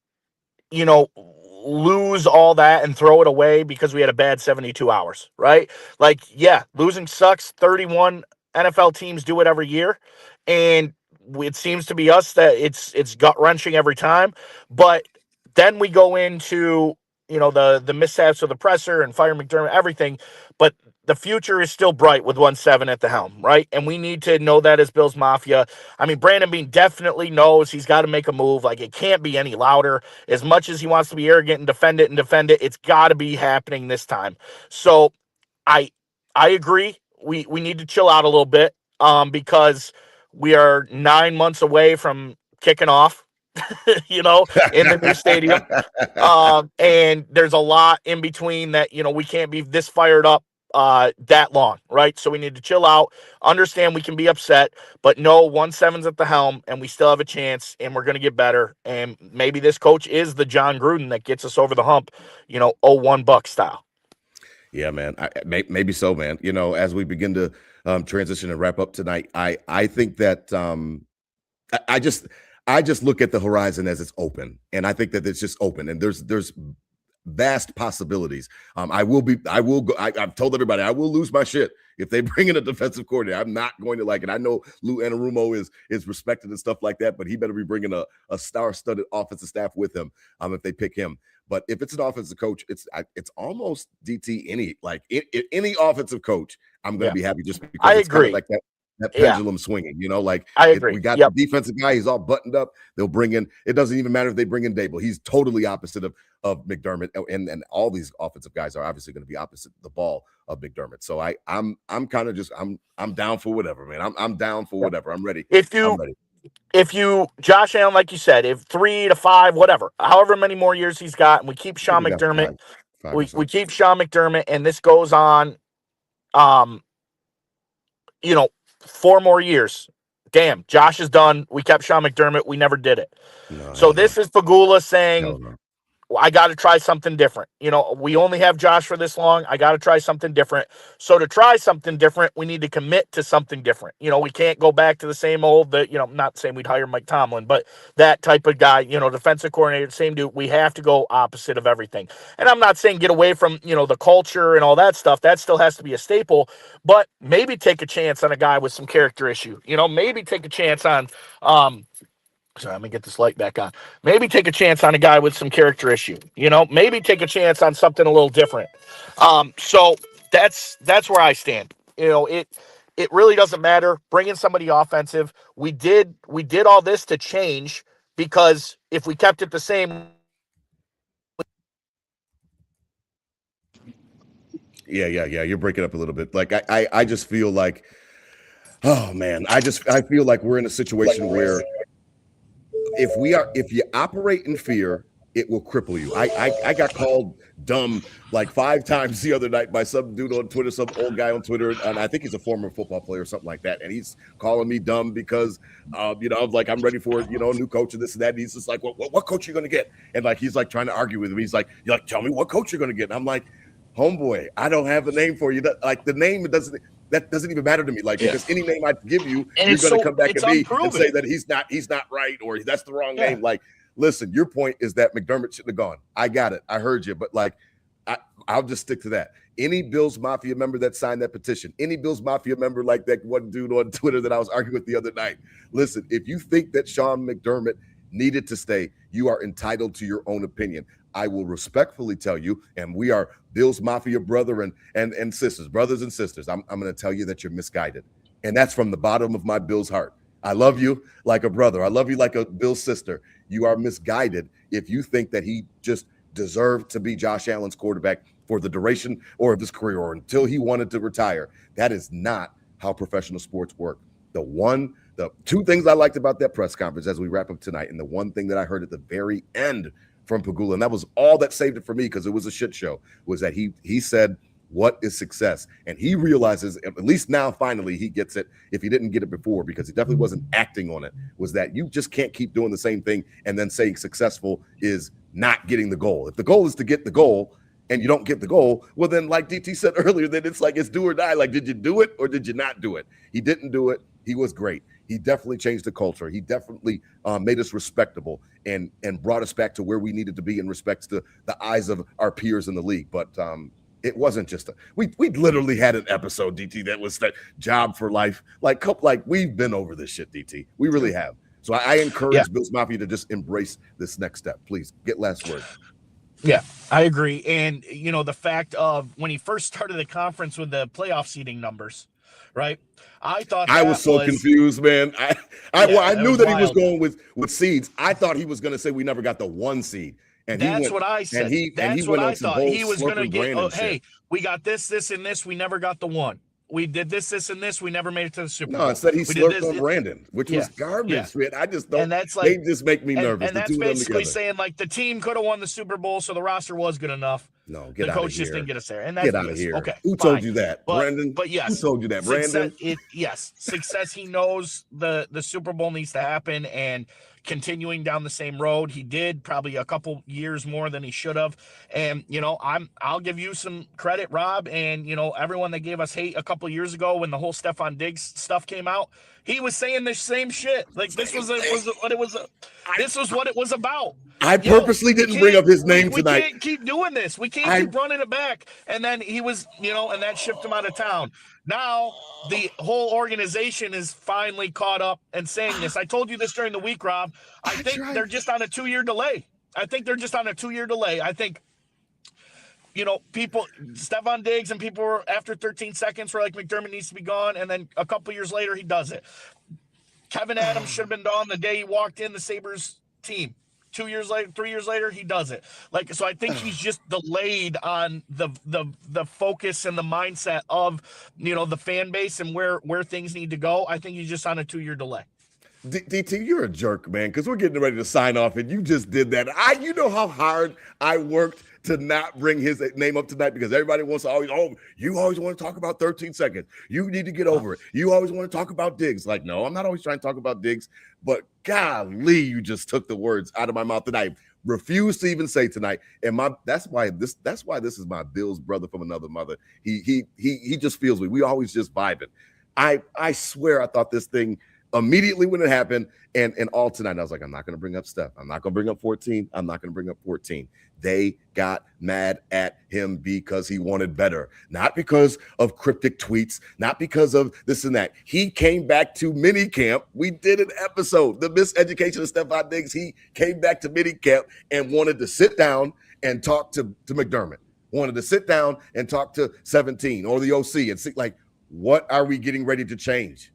lose all that and throw it away because we had a bad 72 hours, right? Like, yeah, losing sucks. 31 NFL teams do it every year. And it seems to be us that it's gut-wrenching every time. But then we go into, the mishaps of the presser and fire McDermott, everything. But the future is still bright with 1-7 at the helm, right? And we need to know that as Bills Mafia. I mean, Brandon Beane definitely knows he's got to make a move. Like, it can't be any louder. As much as he wants to be arrogant and defend it, it's got to be happening this time. So I agree. We need to chill out a little bit because we are 9 months away from kicking off. In the new stadium. And there's a lot in between that, we can't be this fired up that long, right? So we need to chill out, understand we can be upset, but no, 1-7's at the helm, and we still have a chance, and we're going to get better. And maybe this coach is the John Gruden that gets us over the hump, 0-1 Buck style. Yeah, man. Maybe so, man. As we begin to transition and wrap up tonight, I think that I just look at the horizon as it's open, and I think that it's just open, and there's vast possibilities. I've told everybody I will lose my shit if they bring in a defensive coordinator. I'm not going to like it. I know Lou Anarumo is respected and stuff like that, but he better be bringing a star-studded offensive staff with him if they pick him. But if it's an offensive coach, it's almost DT any offensive coach, I'm going to be happy just because I it's agree. Kind of like that pendulum swinging, I agree. We got the defensive guy, he's all buttoned up. They'll bring in, it doesn't even matter if they bring in Dable. He's totally opposite of McDermott, and all these offensive guys are obviously going to be opposite the ball of McDermott. So I'm kind of just I'm down for whatever, man. I'm down for whatever. I'm ready. I'm ready. If you Josh Allen, like you said, if 3 to 5, whatever, however many more years he's got, and we keep Sean McDermott, we keep Sean McDermott, and this goes on, 4 more years. Damn, Josh is done. We kept Sean McDermott. We never did it. No, so this is Pagula saying, I got to try something different. We only have Josh for this long. I got to try something different. So to try something different, we need to commit to something different. We can't go back to the same old, not saying we'd hire Mike Tomlin, but that type of guy, defensive coordinator, same dude. We have to go opposite of everything. And I'm not saying get away from, the culture and all that stuff. That still has to be a staple, but maybe take a chance on a guy with some character issue. Maybe take a chance on, sorry, let me get this light back on. Maybe take a chance on a guy with some character issue. Maybe take a chance on something a little different. So that's where I stand. It really doesn't matter. Bring in somebody offensive. We did all this to change, because if we kept it the same. Yeah. You're breaking up a little bit. Like I just feel like, oh man, I feel like we're in a situation where if you operate in fear, it will cripple you. I got called dumb like 5 times the other night by some dude on Twitter, some old guy on Twitter, and I think he's a former football player or something like that. And he's calling me dumb because I was like, I'm ready for a new coach and this and that. And he's just like, what coach are you gonna get? And like he's like trying to argue with me. He's like, tell me what coach you're gonna get. And I'm like, homeboy, I don't have a name for you. Like the name that doesn't even matter to me. Like, because any name I give you, and you're going to come back at me and say that he's not right, or that's the wrong name. Like, listen, your point is that McDermott shouldn't have gone. I got it. I heard you. But like, I'll just stick to that. Any Bills Mafia member that signed that petition, any Bills Mafia member like that one dude on Twitter that I was arguing with the other night, listen, if you think that Sean McDermott needed to stay, you are entitled to your own opinion. I will respectfully tell you, and we are Bills Mafia brothers and sisters. I'm going to tell you that you're misguided. And that's from the bottom of my Bills heart. I love you like a brother. I love you like a Bills sister. You are misguided if you think that he just deserved to be Josh Allen's quarterback for the duration or of his career or until he wanted to retire. That is not how professional sports work. The 2 things I liked about that press conference as we wrap up tonight, and the one thing that I heard at the very end from Pegula, and that was all that saved it for me because it was a shit show, was that he said, what is success? And he realizes, at least now finally he gets it, if he didn't get it before, because he definitely wasn't acting on it, was that you just can't keep doing the same thing and then saying successful is not getting the goal. If the goal is to get the goal and you don't get the goal, well then, like DT said earlier, then it's like it's do or die. Like, did you do it or did you not do it? He didn't do it. He was great. He definitely changed the culture. He definitely made us respectable and brought us back to where we needed to be in respect to the eyes of our peers in the league. But it wasn't just we literally had an episode, DT, that was that job for life. Like we've been over this shit, DT. We really have. So I encourage Bills Mafia to just embrace this next step. Please get last word. Yeah, I agree. And, the fact of when he first started the conference with the playoff seeding numbers, right? I thought I was so confused, man. I knew that he was going with seeds. I thought he was going to say we never got the 1 seed. And that's what I said. That's what I thought. He was going to get, hey, we got this, and this. We never got the 1. We did this, and this. We never made it to the Super Bowl. No, instead he slurped on Brandon, which was garbage, man. I just don't. And that's like, they just make me nervous. And that's basically saying like the team could have won the Super Bowl, so the roster was good enough. No, get out of here. The coach just didn't get us there. And that's get out of here. Okay, who told you that, Brandon? But yes, who told you that, Brandon? Success. He knows the Super Bowl needs to happen, and continuing down the same road, he did probably a couple years more than he should have. And I'll give you some credit, Rob, and everyone that gave us hate a couple years ago when the whole Stephon Diggs stuff came out. He was saying the same shit. Like this was what it was about. I purposely didn't bring up his name tonight. We can't keep doing this. We can't keep running it back. And then he was, and that shipped him out of town. Now the whole organization is finally caught up and saying this. I told you this during the week, Rob. I think they're just on a 2-year delay. I think people, Stephon Diggs and people were after 13 seconds were like, McDermott needs to be gone. And then a couple years later, he does it. Kevin Adams should have been gone the day he walked in the Sabres team. 2 years later, 3 years later, he does it. So I think he's just delayed on the focus and the mindset of, the fan base and where things need to go. I think he's just on a 2-year delay. DT, you're a jerk, man, because we're getting ready to sign off, and you just did that. You know how hard I worked to not bring his name up tonight because everybody wants to you always want to talk about 13 seconds. You need to get over it. You always want to talk about Diggs. Like, no, I'm not always trying to talk about Diggs, but golly, you just took the words out of my mouth tonight. refuse to even say tonight. And that's why this is my Bill's brother from another mother. He just feels me. We always just vibing. I swear I thought this thing immediately when it happened and all tonight. I was like, I'm not going to bring up Steph. I'm not going to bring up 14. I'm not going to bring up 14. They got mad at him because he wanted better, not because of cryptic tweets, not because of this and that. He came back to minicamp. We did an episode, The Miseducation of Stephon Diggs. He came back to minicamp and wanted to sit down and talk to McDermott, wanted to sit down and talk to 17 or the OC and see, like, what are we getting ready to change?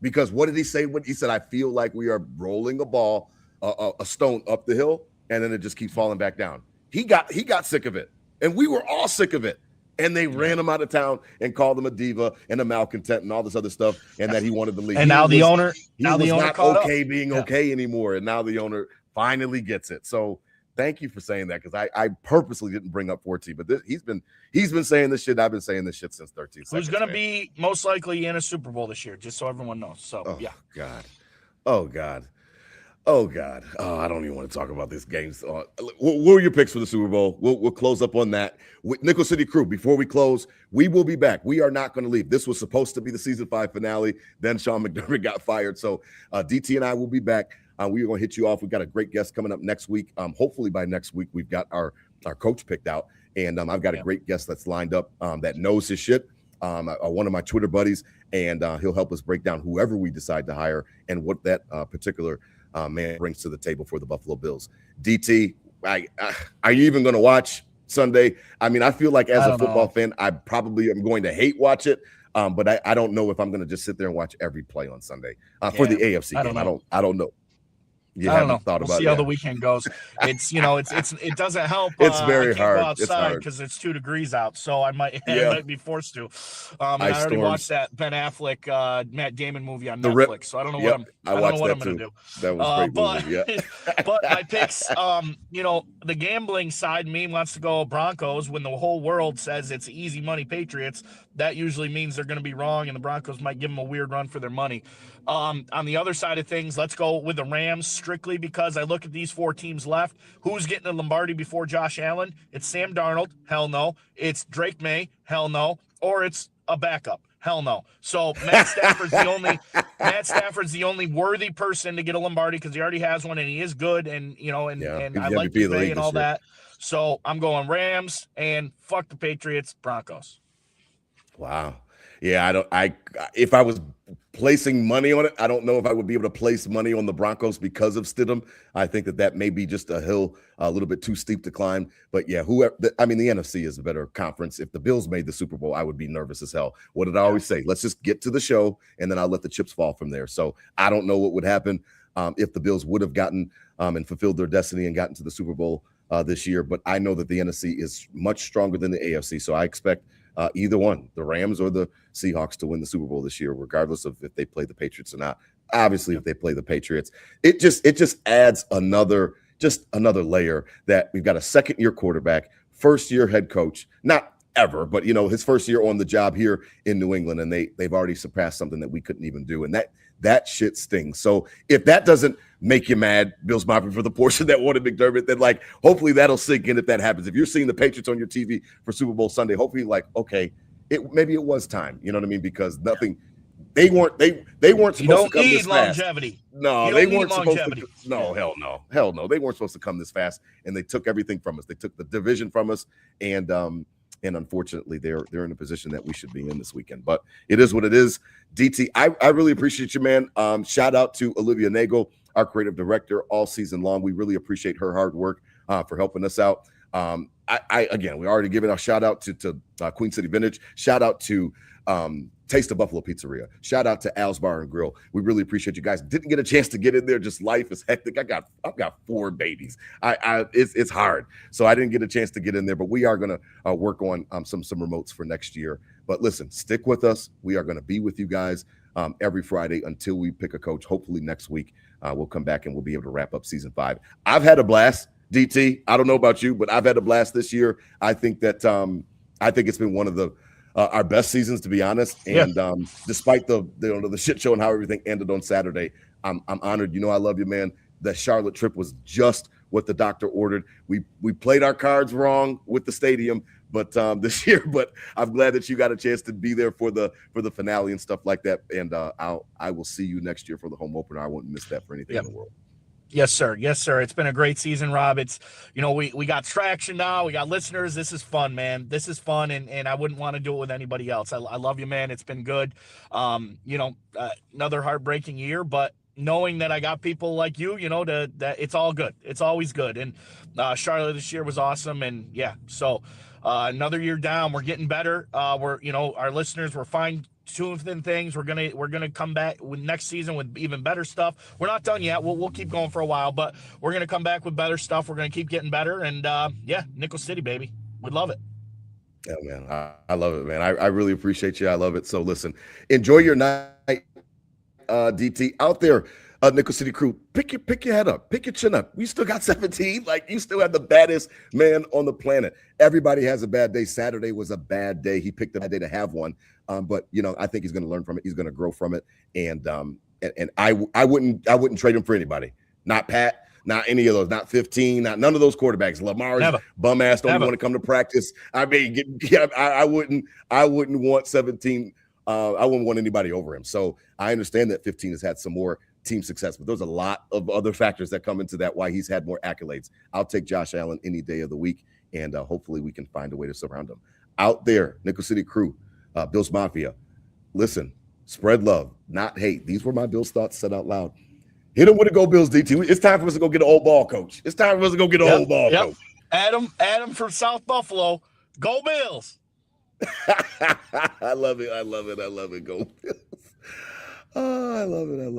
Because what did he say when he said, I feel like we are rolling a ball, a stone up the hill, and then it just keeps falling back down. He got sick of it, and we were all sick of it. And they ran him out of town and called him a diva and a malcontent and all this other stuff, and that he wanted to leave. And now the owner, not okay being okay anymore, and now the owner finally gets it. So thank you for saying that, because I purposely didn't bring up 14, but he's been saying this shit. I've been saying this shit since 13 seconds. Who's going to be most likely in a Super Bowl this year, just so everyone knows. So, Oh, God. Oh, I don't even want to talk about these games. What are your picks for the Super Bowl? We'll close up on that. With Nickel City Crew, before we close, we will be back. We are not going to leave. This was supposed to be the season 5 finale. Then Sean McDermott got fired. So DT and I will be back. We are going to hit you off. We've got a great guest coming up next week. Hopefully by next week, we've got our coach picked out. And I've got a great guest that's lined up that knows his shit. One of my Twitter buddies, and he'll help us break down whoever we decide to hire and what that particular man brings to the table for the Buffalo Bills. DT, are you even going to watch Sunday? I mean, I feel like as a football fan, I probably am going to hate watch it, but I don't know if I'm going to just sit there and watch every play on Sunday for the AFC game. I don't know. You I don't know. Thought we'll about see how the weekend goes. It's it doesn't help. It's very hard. Go outside because it's 2 degrees out, so I might be forced to. I already watched that Ben Affleck, Matt Damon movie on Netflix, so I don't know what I'm going to do. That was a great movie. Yeah. But my picks, the gambling side of me wants to go Broncos when the whole world says it's easy money Patriots. That usually means they're going to be wrong, and the Broncos might give them a weird run for their money. On the other side of things, let's go with the Rams strictly because I look at these 4 teams left. Who's getting a Lombardi before Josh Allen? It's Sam Darnold. Hell no. It's Drake May. Hell no. Or it's a backup. Hell no. So Matt Stafford's the only worthy person to get a Lombardi because he already has one and he is good and I like the Bay and all that. So I'm going Rams and fuck the Patriots, Broncos. Wow. Yeah, if I was placing money on it, I don't know if I would be able to place money on the Broncos because of Stidham. I think that may be just a hill a little bit too steep to climb. But yeah, the NFC is a better conference. If the Bills made the Super Bowl, I would be nervous as hell. What did I always say? Let's just get to the show and then I'll let the chips fall from there. So I don't know what would happen if the Bills would have gotten and fulfilled their destiny and gotten to the Super Bowl this year. But I know that the NFC is much stronger than the AFC. So I expect either one, the Rams or the Seahawks, to win the Super Bowl this year, regardless of if they play the Patriots or not. Obviously, if they play the Patriots, it just adds another layer that we've got a second-year quarterback, first-year head coach, not ever, but his first year on the job here in New England, and they've already surpassed something that we couldn't even do, and that shit stings. So if that doesn't make you mad, Bills Mafia, for the portion that wanted McDermott, then hopefully that'll sink in if that happens. If you're seeing the Patriots on your TV for Super Bowl Sunday, hopefully okay, maybe it was time. You know what I mean? Because nothing. They weren't supposed to come this fast. Longevity. No, they weren't supposed to. No, hell no. They weren't supposed to come this fast, and they took everything from us. They took the division from us, and unfortunately, they're in a position that we should be in this weekend. But it is what it is. DT, I really appreciate you, man. Shout out to Olivia Nagel, our creative director, all season long. We really appreciate her hard work for helping us out. Again, we already given a shout out to Queen City Vintage. Shout out to Taste of Buffalo Pizzeria. Shout out to Al's Bar and Grill. We really appreciate you guys. Didn't get a chance to get in there. Just life is hectic. I've got 4 babies. It's hard. So I didn't get a chance to get in there, but we are going to work on some remotes for next year. But listen, stick with us. We are going to be with you guys every Friday until we pick a coach. Hopefully next week we'll come back and we'll be able to wrap up season 5. I've had a blast, DT. I don't know about you, but I've had a blast this year. I think that it's been one of our best seasons, to be honest. And despite the shit show and how everything ended on Saturday, I'm honored. I love you, man. That Charlotte trip was just what the doctor ordered. We played our cards wrong with the stadium, but this year. But I'm glad that you got a chance to be there for the finale and stuff like that. And I will see you next year for the home opener. I wouldn't miss that for anything in the world. Yes, sir. Yes, sir. It's been a great season, Rob. It's, we got traction now. We got listeners. This is fun, man. This is fun, and I wouldn't want to do it with anybody else. I love you, man. It's been good. Another heartbreaking year, but knowing that I got people like you, that it's all good. It's always good. And Charlotte this year was awesome, and yeah. So another year down, we're getting better. We're, our listeners, we're fine-tuning things. We're gonna come back with next season with even better stuff. We're not done yet. We'll keep going for a while, but we're gonna come back with better stuff. We're gonna keep getting better, and Nickel City, baby, we'd love it. Yeah, man, I love it, man. I really appreciate you. I love it. So listen, enjoy your night, DT out there. Nickel City crew, pick your head up, pick your chin up. We still got 17. Like, you still have the baddest man on the planet. Everybody has a bad day. Saturday was a bad day. He picked a bad day to have one. But I think he's going to learn from it. He's going to grow from it. And I wouldn't trade him for anybody. Not Pat, not any of those, not 15, not none of those quarterbacks. Lamar's bum ass don't want to come to practice. I mean, I wouldn't want 17. I wouldn't want anybody over him. So I understand that 15 has had some more team success, but there's a lot of other factors that come into that, why he's had more accolades. I'll take Josh Allen any day of the week, and hopefully we can find a way to surround him. Out there, Nickel City crew, Bills Mafia, listen, spread love, not hate. These were my Bills thoughts said out loud. Hit him with a Go Bills, DT. It's time for us to go get an old ball coach. It's time for us to go get an old ball coach. Adam from South Buffalo, Go Bills. I love it. Go Bills. Oh, I love it.